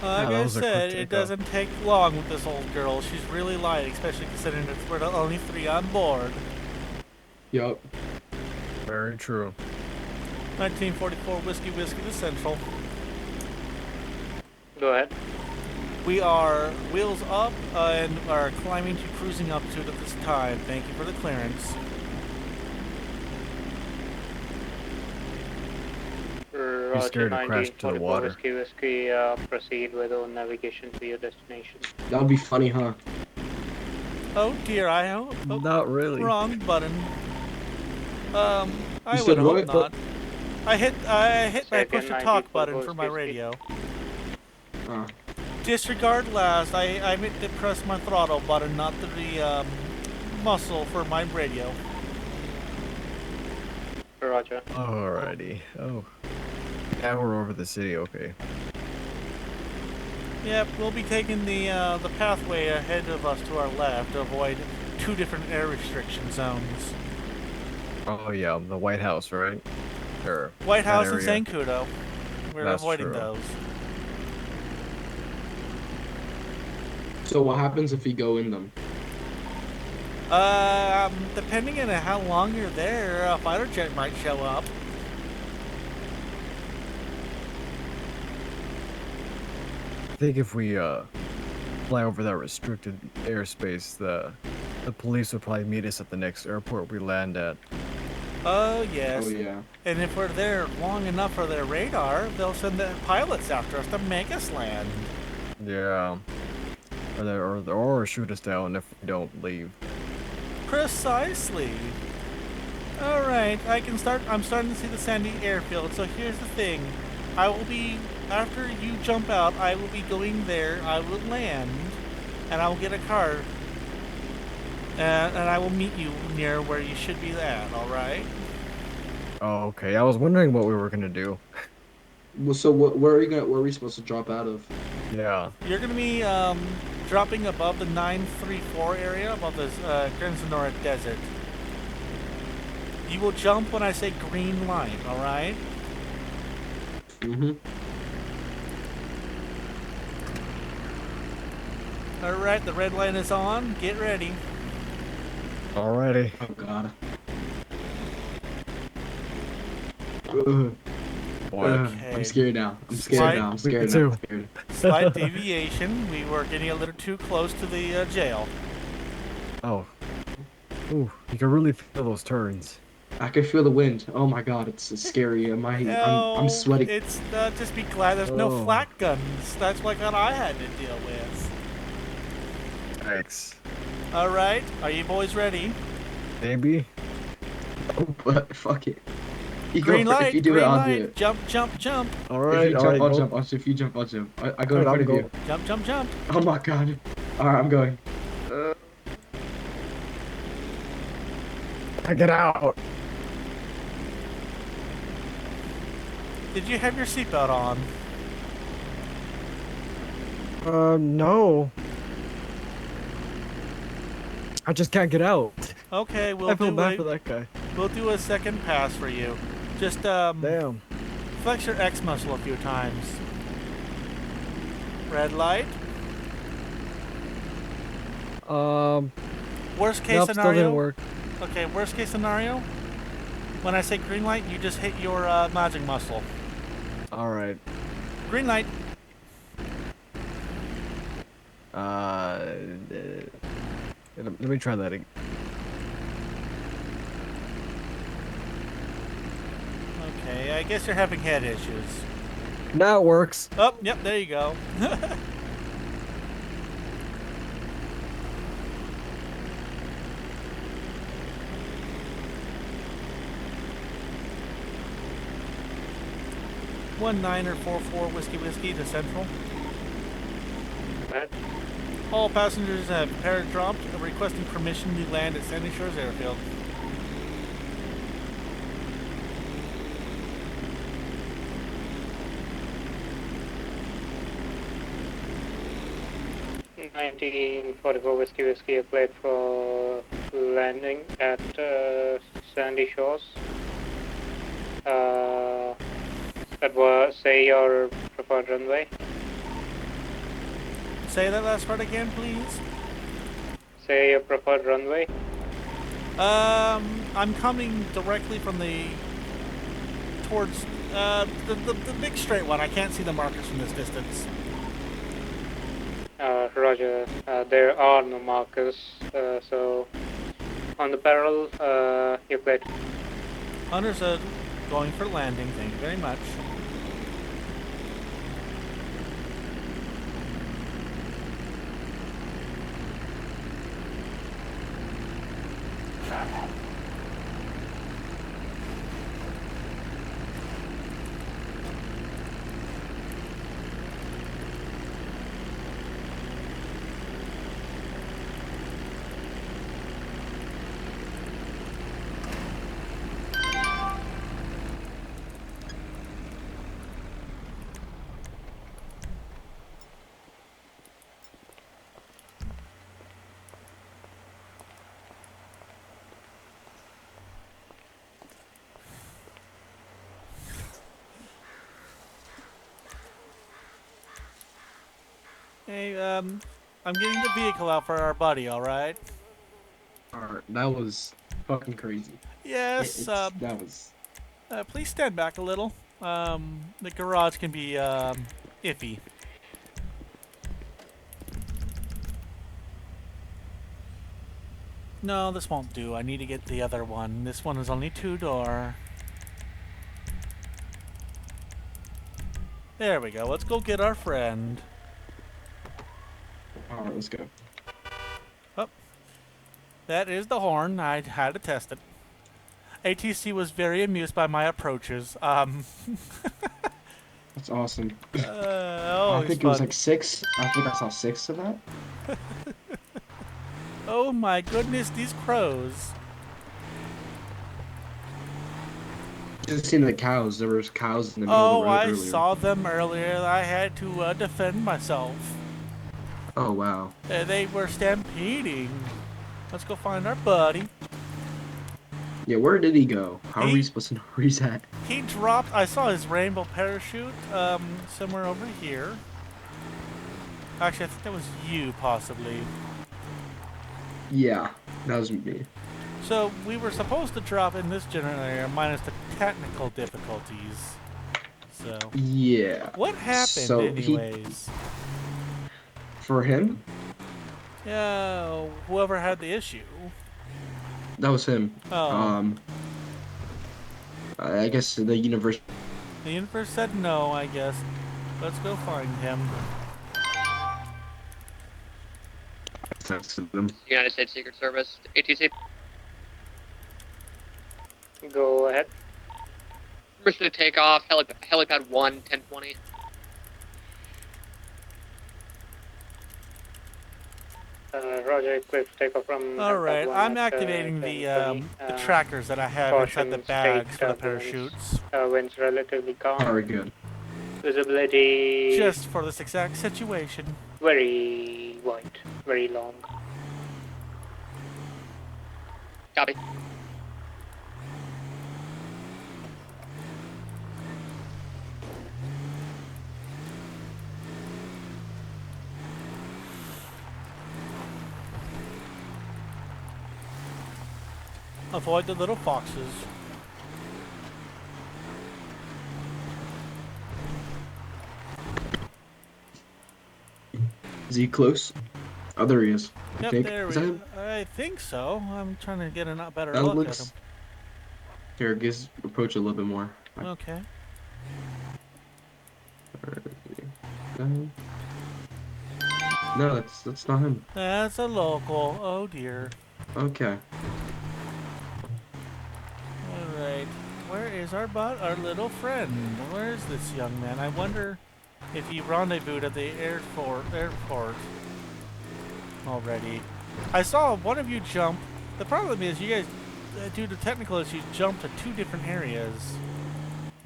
Like
that
I
was a quick
said, it
takeoff.
doesn't take long with this old girl. She's really light, especially considering that we're the only 3 on board.
Yup.
Very true.
1944 Whiskey to Central.
Go ahead.
We are wheels up and are climbing to cruising altitude at this time. Thank you for the clearance.
Roger,
scared to crash to the
1944
water.
Whiskey, proceed with all navigation to your destination.
That would be funny, huh?
Oh dear, I hope. Oh,
Not really.
wrong button. I
You
would
said
hope
what?
not. I hit my push to talk button
1944
for my
Whiskey.
radio.
Uh,
Disregard last. I meant to press my throttle button, not the muscle for my radio.
Roger.
Alrighty. Oh. Now we're over the city, okay.
Yep, we'll be taking the pathway ahead of us to our left to avoid 2 different air restriction zones.
Oh yeah, the White House, right? Or
White
that
House and
area.
Sankudo. We're
That's
avoiding
true.
those.
so what happens if we go in them?
Depending on how long you're there, a fighter jet might show up.
I think if we fly over that restricted airspace, the police will probably meet us at the next airport we land at.
Oh, yes.
Oh yeah.
And if we're there long enough for their radar, they'll send the pilots after us to make us land.
Yeah. Or shoot us down if we don't leave.
Precisely. All right, I'm starting to see the sandy airfield. So here's the thing. After you jump out, I will be going there. I will land, and I will get a car, and I will meet you near where you should be at. All right.
Oh, okay. I was wondering what we were gonna do.
Well, so where are we supposed to drop out of?
Yeah.
You're gonna be dropping above the 934 area, above the Gran Sonora Desert. You will jump when I say green light. All right.
Mm-hmm.
All right. The red light is on. Get ready.
Alrighty.
Oh god.
Okay.
I'm scared now. I'm scared
Slight-
now. I'm scared
Me
now.
too.
I'm scared.
Slight deviation. We were getting a little too close to the jail.
Oh. Ooh, you can really feel those turns.
I can feel the wind. Oh my god, it's scary. I'm sweating.
It's just be glad there's no
Oh.
flat guns. That's what I had to deal with.
Thanks.
All right, are you boys ready?
Maybe.
Oh, but fuck it. You
Green
go for it. If
light,
you do it,
green
I'll
light.
do it.
Jump, jump, jump.
All
If
right,
you
all
jump,
right,
I'll
go.
jump. If you jump, I'll jump. I go
Alright,
in front
I'm
of you.
go.
Jump, jump, jump.
Oh my god. Alright, I'm going.
I get out.
Did you have your seatbelt on?
No. I just can't get out.
Okay,
I
we'll
feel
do
bad for that guy.
we'll do a second pass for you. Just
Damn.
flex your X muscle a few times. Red light. Worst case
Nope, still
scenario.
didn't work.
Okay, worst case scenario. When I say green light, you just hit your magic muscle.
All right.
Green light.
Let me try that again.
Okay, I guess you're having head issues.
Now it works.
Oh, yep, there you go. One 944 whiskey to Central.
Right.
All passengers have paradropped, requesting permission to land at Sandy Shores Airfield.
– 1944 whiskey applied for landing at Sandy Shores. That was, say, your preferred runway.
Say that last part again, please.
Say your preferred runway.
I'm coming directly from towards the big straight one. I can't see the markers from this distance.
Roger. There are no markers, so on the barrel, you're cleared.
Understood. Going for landing. Thank you very much. Hey, I'm getting the vehicle out for our buddy, alright?
Alright, that was fucking crazy.
Yes,
That was...
please stand back a little. The garage can be, iffy. No, this won't do. I need to get the other one. This one is only 2-door. There we go. Let's go get our friend.
Alright, let's go.
Oh, that is the horn. I had to test it. ATC was very amused by my approaches.
That's awesome.
Oh,
I think it was like 6. I think I saw 6 of that.
Oh my goodness, these crows.
Just seen the cows. There was cows in the middle of
Oh,
the road
I
earlier.
saw them earlier. I had to defend myself.
Oh wow.
They were stampeding. Let's go find our buddy.
Yeah, where did he go? How are we supposed to know where he's at?
He dropped. I saw his rainbow parachute somewhere over here. Actually, I think that was you, possibly.
Yeah, that was me.
So we were supposed to drop in this general area, minus the technical difficulties. So.
Yeah.
What happened,
So
anyways?
For him?
Yeah, whoever had the issue.
That was him.
Oh.
I guess the universe.
The universe said no, I guess. Let's go find him.
United States Secret Service, ATC.
Go ahead.
Permission to take off, helipad 1, 1020.
Roger, clear for takeoff from
All
helipad
right,
1
I'm
at,
activating
10:20.
the trackers that I have inside the
Caution,
bags
straight
for the
turbulence.
parachutes,
Wind's relatively calm.
Alright, good.
Visibility
just for this exact situation.
very wide, very long.
Copy.
Avoid the little foxes.
Is he close? Oh, there he is. I
Yep,
think.
there
Is
we
that
go.
him?
I think so. I'm trying to get a better
That
look at
looks.
him.
Here, guess approach a little bit more.
Okay.
No, that's not him.
That's a local. Oh dear.
Okay.
Alright. Where is our little friend? Where is this young man? I wonder if he rendezvoused at the airport already. I saw one of you jump. The problem is you guys, due to technical issues, jumped to 2 different areas.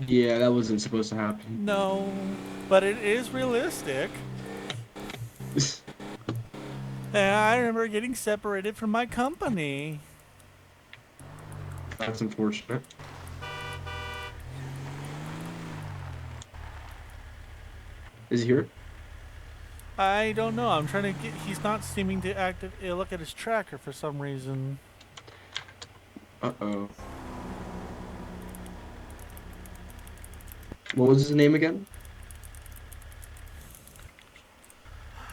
Yeah, that wasn't supposed to happen.
No, but it is realistic. And I remember getting separated from my company.
That's unfortunate. Is he here?
I don't know. I'm trying to get. He's not seeming to look at his tracker for some reason.
Uh-oh. What was his name again?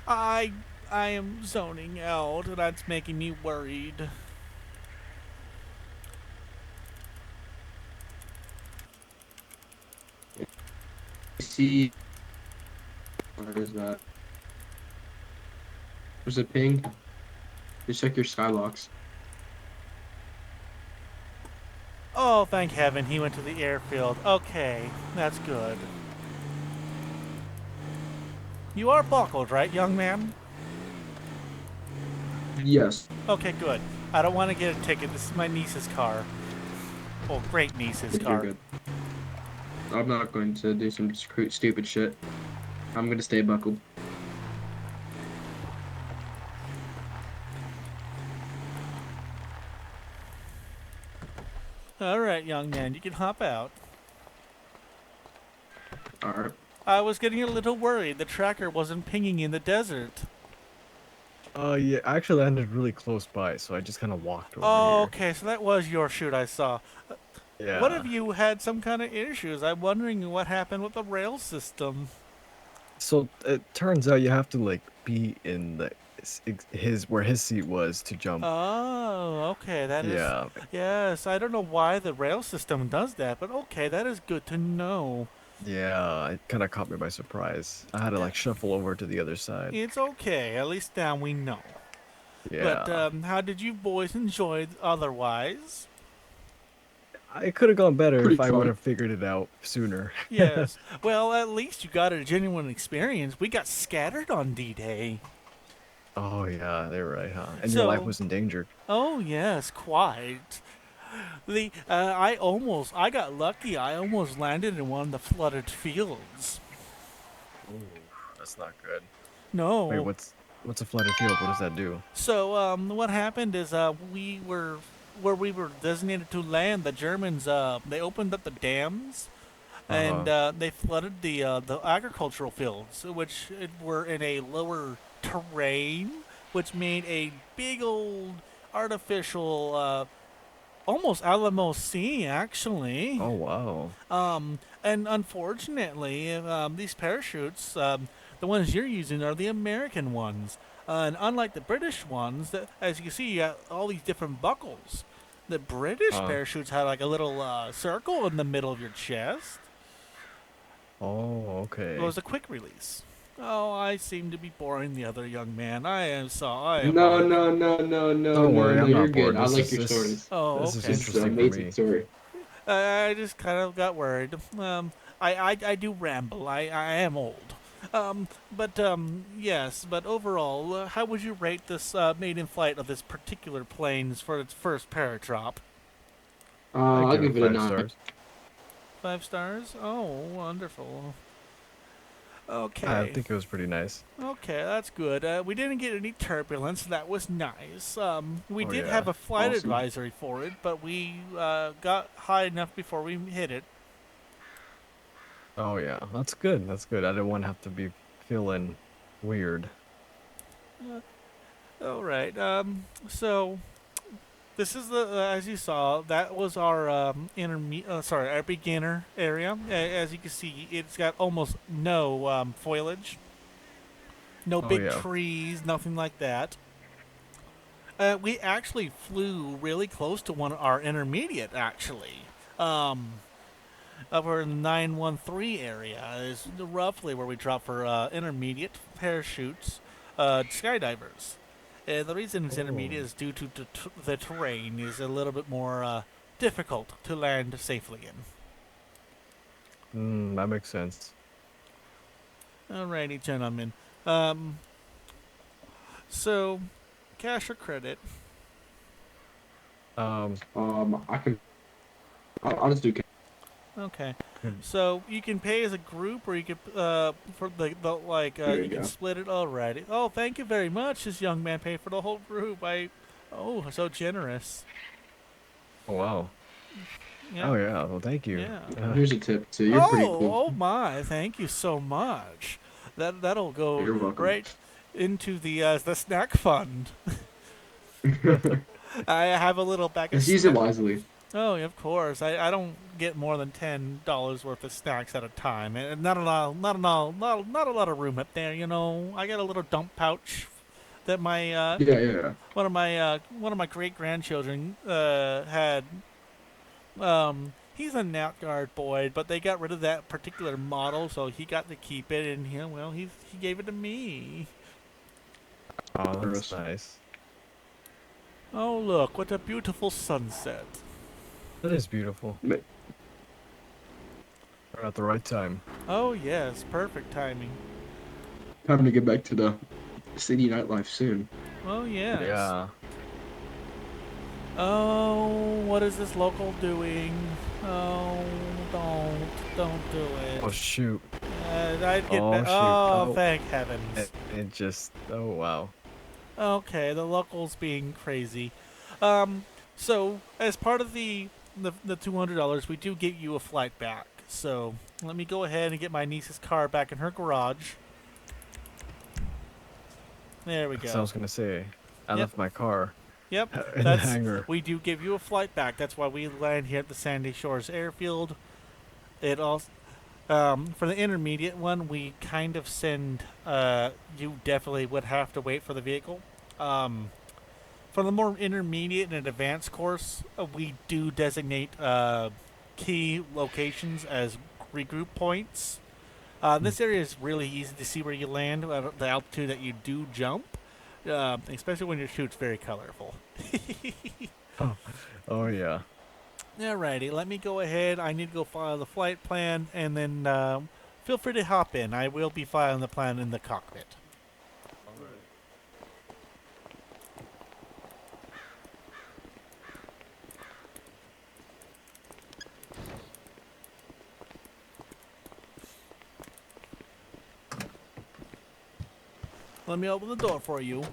I am zoning out, and that's making me worried.
See. Where is that? There's a ping. Just check your skylocks.
Oh, thank heaven, he went to the airfield. Okay, that's good. You are buckled, right, young man?
Yes.
Okay, good. I don't want to get a ticket. This is my niece's car. Well, great niece's
You're
car.
good. I'm not going to do some stupid shit. I'm gonna stay buckled.
Alright, young man, you can hop out.
Alright.
I was getting a little worried the tracker wasn't pinging in the desert.
Yeah, I actually landed really close by, so I just kind of walked over
Oh,
here.
okay, so that was your shoot I saw.
Yeah.
What if you had some kind of issues? I'm wondering what happened with the rail system.
So it turns out you have to like be in the where his seat was to jump.
Oh, okay, that is...
Yeah.
Yes, I don't know why the rail system does that, but okay, that is good to know.
Yeah, it kind of caught me by surprise. I had to like shuffle over to the other side.
It's okay, at least now we know.
Yeah.
But how did you boys enjoy otherwise?
It could have gone better
Pretty
if I
fun.
would have figured it out sooner.
Yes. Well, at least you got a genuine experience. We got scattered on D-Day.
Oh yeah, they're right, huh? And
So-
your life was endangered.
Oh, yes, quite. I got lucky. I almost landed in one of the flooded fields.
Ooh, that's not good.
No.
Wait, what's a flooded field? What does that do?
So, what happened is, we were where we were designated to land. The Germans, they opened up the dams, and they flooded the agricultural fields, which were in a lower terrain, which made a big old artificial, almost Alamo Sea, actually.
Oh wow.
And unfortunately, these parachutes, the ones you're using are the American ones. And unlike the British ones, as you can see, you got all these different buckles. The British parachutes had like a little circle in the middle of your chest.
Oh, okay.
It was a quick release. Oh, I seem to be boring the other young man. I am sorry.
No.
Don't worry, I'm
you're
not
good.
bored.
I like
This
your
is-
stories.
Oh,
This is
okay.
This is an
interesting for
amazing
me.
story.
I just kind of got worried. I do ramble. I am old. Yes, but overall, how would you rate this maiden flight of this particular plane for its first paradrop?
I'll
give
give
it
it a
5
9.
stars.
5 stars? Oh, wonderful.
I
Okay.
think it was pretty nice.
Okay, that's good. We didn't get any turbulence. That was nice. We
Oh,
did
yeah.
have a flight
Awesome.
advisory for it, but we got high enough before we hit it.
Oh yeah, that's good. That's good. I didn't want to have to be feeling weird.
All right. So this is the as you saw, that was our our beginner area. As you can see, it's got almost no foliage, no
Oh,
big
yeah.
trees, nothing like that. We actually flew really close to our intermediate, actually. Over in the 913 area is roughly where we drop for intermediate parachutes, skydivers. And the reason it's intermediate is due to the terrain is a little bit more difficult to land safely in.
That makes sense.
Alrighty, gentlemen. So, cash or credit?
I can. I'll just do.
Okay.
Good.
So you can pay as a group, or you could for the
There you
you can
go.
split it. Alrighty. Oh, thank you very much. This young man paid for the whole group. So generous.
Oh wow.
Yeah.
Oh yeah. Well, thank you.
Yeah.
Here's a tip too. You're pretty cool.
Oh my! Thank you so much. That'll go
You're welcome.
right into the snack fund. I have a little bag of.
Just use it wisely.
Oh, yeah, of course. I don't get more than $10 worth of snacks at a time, and not a lot of room up there. You know, I got a little dump pouch that my
Yeah.
one of my great grandchildren had. He's a Nat Guard boy, but they got rid of that particular model, so he got to keep it, and he gave it to me.
Oh, that's nice.
Oh, look, what a beautiful sunset.
That is beautiful.
But
We're at the right time.
Oh, yes, perfect timing.
time to get back to the city nightlife soon.
Oh, yes.
Yeah.
Oh, what is this local doing? Oh, don't do it.
Oh shoot.
I'd get
Oh,
back.
shoot.
Oh,
Oh.
thank heavens.
It just. Oh wow.
Okay, the locals being crazy. So as part of the $200, we do get you a flight back. So let me go ahead and get my niece's car back in her garage. There we go.
So I was gonna say, I
Yep.
left my car
Yep,
in the hangar.
we do give you a flight back. That's why we land here at the Sandy Shores Airfield. It also, for the intermediate one, we kind of send. You definitely would have to wait for the vehicle. For the more intermediate and advanced course, we do designate key locations as regroup points. This area is really easy to see where you land at the altitude that you do jump. Especially when your chute's very colorful.
Oh yeah.
Alrighty, let me go ahead. I need to go file the flight plan, and then feel free to hop in. I will be filing the plan in the cockpit. Let me open the door for you.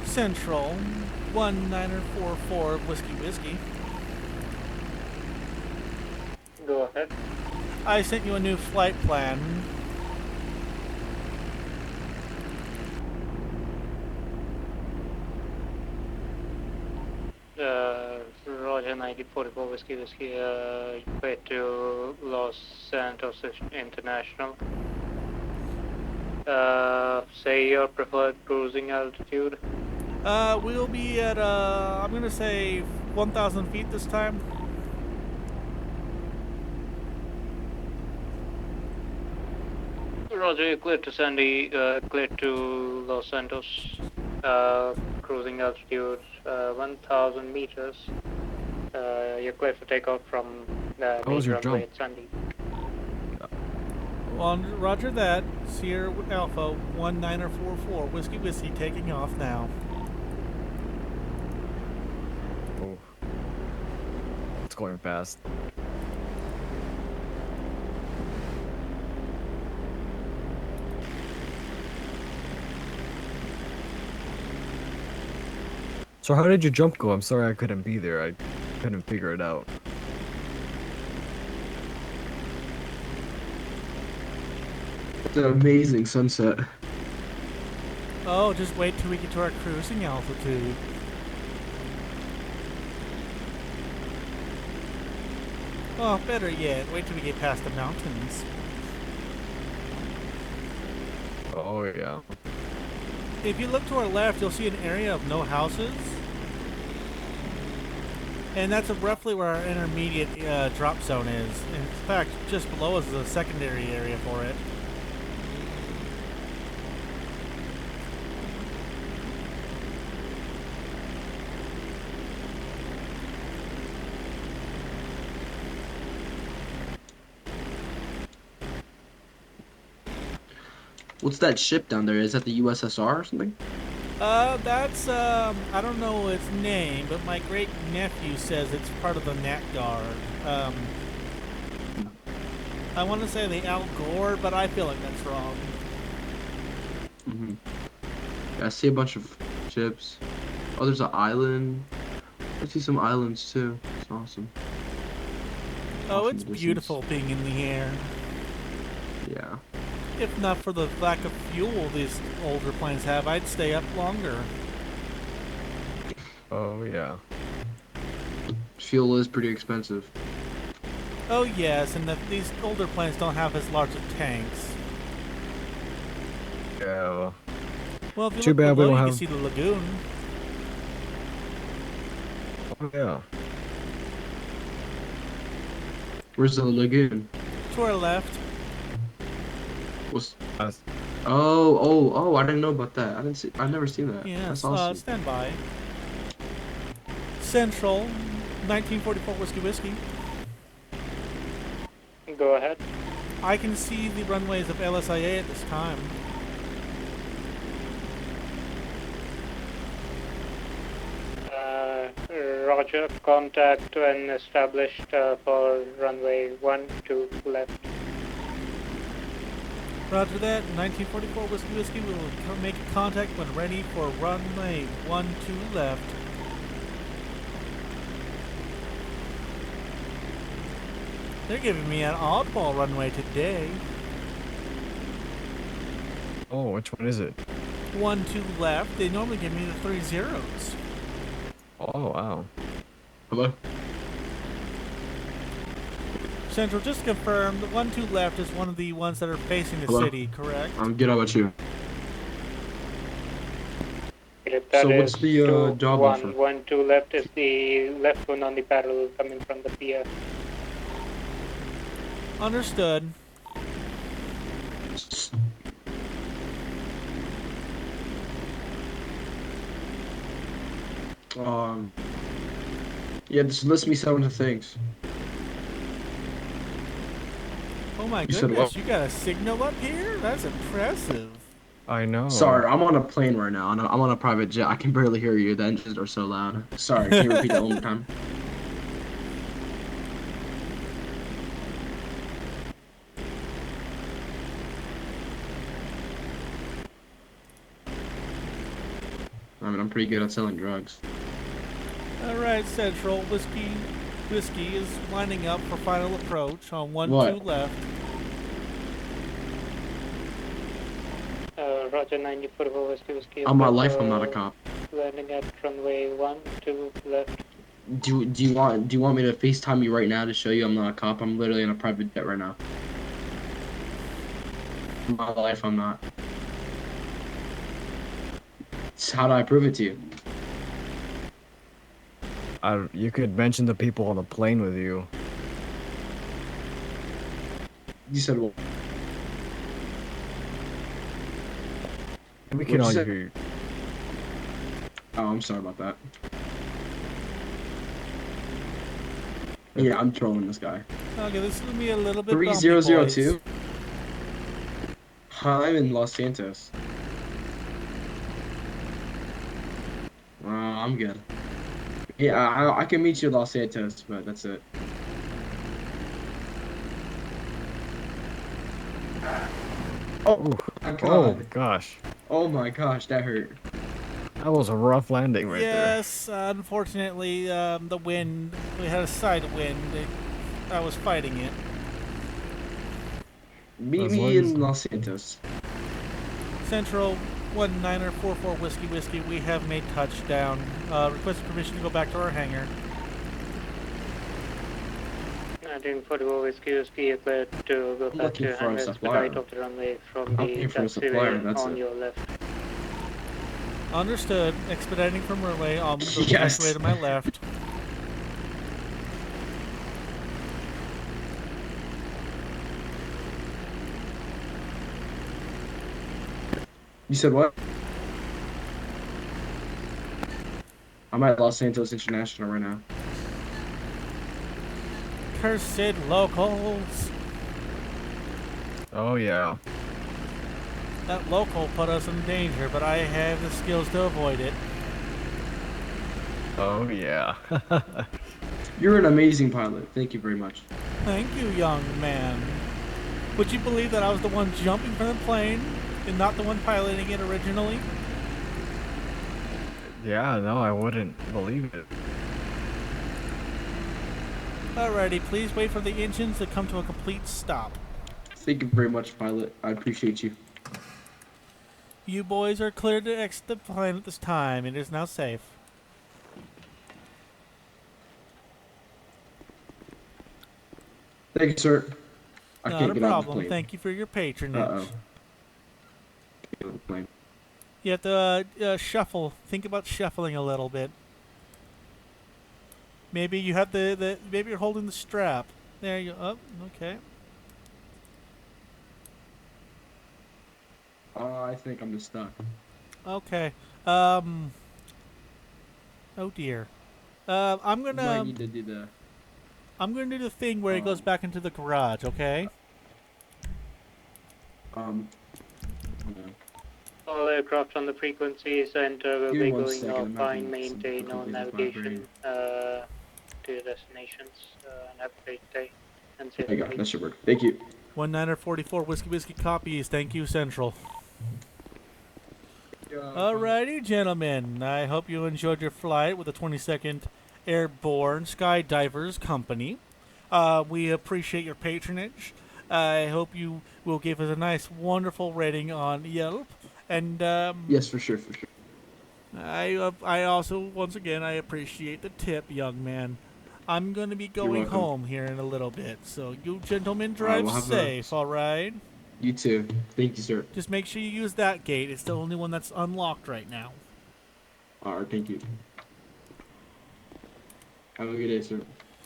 Central 1944 Whiskey.
Go ahead.
I sent you a new flight plan.
Roger, 1944 Whiskey Whiskey, way to Los Santos International. Say your preferred cruising altitude.
We'll be at, I'm gonna say 1,000 feet this time.
Roger, you're clear to Sandy, clear to Los Santos, cruising altitude 1,000 meters. You're clear for takeoff from the
How was
main
your
runway
jump?
at Sandy.
Roger that. Sierra Alpha 1944 Whiskey Whiskey taking off now.
Oh. It's going fast. So how did your jump go? I'm sorry I couldn't be there. I couldn't figure it out.
It's an amazing sunset.
Oh, just wait till we get to our cruising altitude. Oh, better yet, wait till we get past the mountains.
Oh yeah.
If you look to our left, you'll see an area of no houses. And that's roughly where our intermediate drop zone is. In fact, just below is the secondary area for it.
What's that ship down there? Is that the USSR or something?
That's, I don't know its name, but my great-nephew says it's part of the Nat Guard. I want to say the Al Gore, but I feel like that's wrong.
Mm-hmm. Yeah, I see a bunch of ships. Oh, there's an island. I see some islands too. It's awesome.
Oh,
Off in
it's
the distance.
beautiful being in the air.
Yeah.
If not for the lack of fuel these older planes have, I'd stay up longer.
Oh yeah.
Fuel is pretty expensive.
Oh yes, and these older planes don't have as large of tanks.
Yeah.
Well, if you
Too
look
bad we
below,
don't
you
have.
can see the lagoon.
Oh yeah.
Where's the lagoon?
To our left.
What's...
That's-
Oh! I didn't know about that. I've never seen that.
Yes,
That's awesome.
stand by. Central, 1944 Whiskey Whiskey.
Go ahead.
I can see the runways of LSIA at this time.
Roger, contact when established for runway 12 left.
Roger that, 1944 Whiskey Whiskey will make contact when ready for runway 12 left. They're giving me an oddball runway today.
Oh, which one is it?
12 left. They normally give me the 3 zeros.
Oh wow.
Hello?
Central, just to confirm, the 12 left is one of the ones that are facing the
Hello?
city, correct?
I'm good. How about you?
That
So what's
is
the job offer?
12 left is the left one on the parallel coming from the pier.
Understood.
Yeah, just list me some of the things.
Oh my
You said
goodness,
what?
you got a signal up here? That's impressive.
I know.
Sorry, I'm on a plane right now. I'm on a private jet. I can barely hear you. The engines are so loud. Sorry, can you repeat that one more time? I mean, I'm pretty good at selling drugs.
Alright, Central, Whiskey is lining up for final approach on 12
What?
left.
Roger, 94 Whiskey Whiskey.
On my life, I'm not a cop.
Landing at runway 12 left.
Do you want me to FaceTime you right now to show you I'm not a cop? I'm literally in a private jet right now. In my life, I'm not. So how do I prove it to you?
You could mention the people on the plane with you.
You said what?
We can
What'd
all
you say?
hear you.
Oh, I'm sorry about that. Yeah, I'm trolling this guy.
Okay, this is gonna be a little bit bumpy,
3002.
boys.
I'm in Los Santos. I'm good. Yeah, I can meet you in Los Santos, but that's it. Oh my god.
Oh gosh,
Oh my gosh, that hurt.
that was a rough landing right there.
Yes, unfortunately, the wind. We had a side wind. I was fighting it.
Meet
As
me
long as-
in Los Santos.
Central 1944 Whiskey Whiskey. We have made touchdown. Requested permission to go back to our hangar.
1944 Whiskey Whiskey, cleared to go back
Looking
to
for a
hangars to the
supplier.
right of the runway from
I'm
the
looking for a supplier,
taxiway
that's
on
it.
your left.
Understood. Expediting from runway on the
Yes.
taxiway to my left.
You said what? I'm at Los Santos International right now.
Cursed locals.
Oh yeah.
That local put us in danger, but I have the skills to avoid it.
Oh yeah.
You're an amazing pilot. Thank you very much.
Thank you, young man. Would you believe that I was the one jumping from the plane and not the one piloting it originally?
Yeah, no, I wouldn't believe it.
Alrighty, please wait for the engines to come to a complete stop.
Thank you very much, pilot. I appreciate you.
You boys are cleared to exit the plane at this time. It is now safe.
Thank you, sir. I
Not
can't
a
get out of the
problem.
plane.
Thank you for your patronage.
Uh-oh. Get out of the plane.
You have to shuffle. Think about shuffling a little bit. Maybe you have maybe you're holding the strap. There you go. Oh, okay.
I think I'm just stuck.
Okay. Oh dear. I'm
Might
gonna
need to do the...
do the thing where it goes back into the garage. Okay.
no.
All aircraft on the frequency center will
Give me
be
1
going
second, I'm having
offline,
some
maintain on
difficulties with my
navigation to your destinations, and have a great day. And
There you go.
safely.
That should work. Thank you.
1944 Whiskey copies. Thank you, Central. Alrighty, gentlemen. I hope you enjoyed your flight with the 22nd Airborne Skydivers Company. We appreciate your patronage. I hope you will give us a nice, wonderful rating on Yelp. And
Yes, for sure, for sure.
I also, once again, I appreciate the tip, young man. I'm going to be going
welcome.
home here in a little bit, so you gentlemen
All right,
drive
we'll have a-
safe, alright?
You too. Thank you, sir.
Just make sure you use that gate. It's the only one that's unlocked right now.
All right, thank you. Have a good day, sir.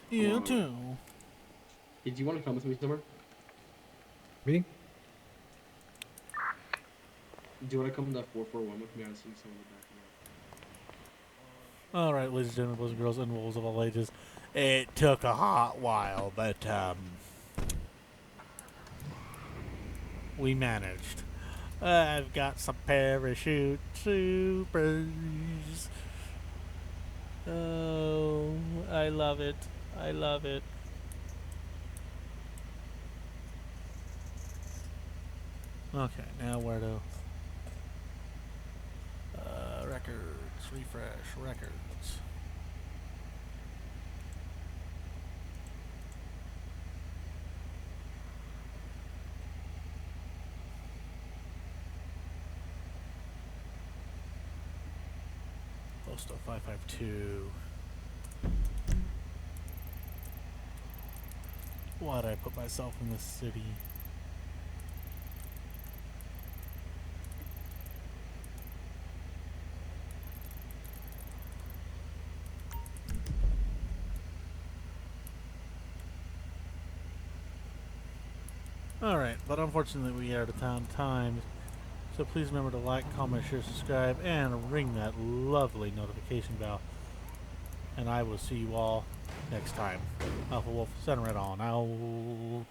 You too.
Did you want to come with me somewhere?
Me?
Do you want to come to that 441 with me? I see some in the back.
Alright, ladies and gentlemen, boys and girls, and wolves of all ages. It took a hot while, but, we managed. I've got some parachute supers. Oh, I love it. I love it. Okay, now where to... records, refresh, records. Postal 552. Why'd I put myself in this city? Alright, but unfortunately we are out of time. So please remember to like, comment, share, subscribe, and ring that lovely notification bell. And I will see you all next time. Alpha Wolf, Center Red on out.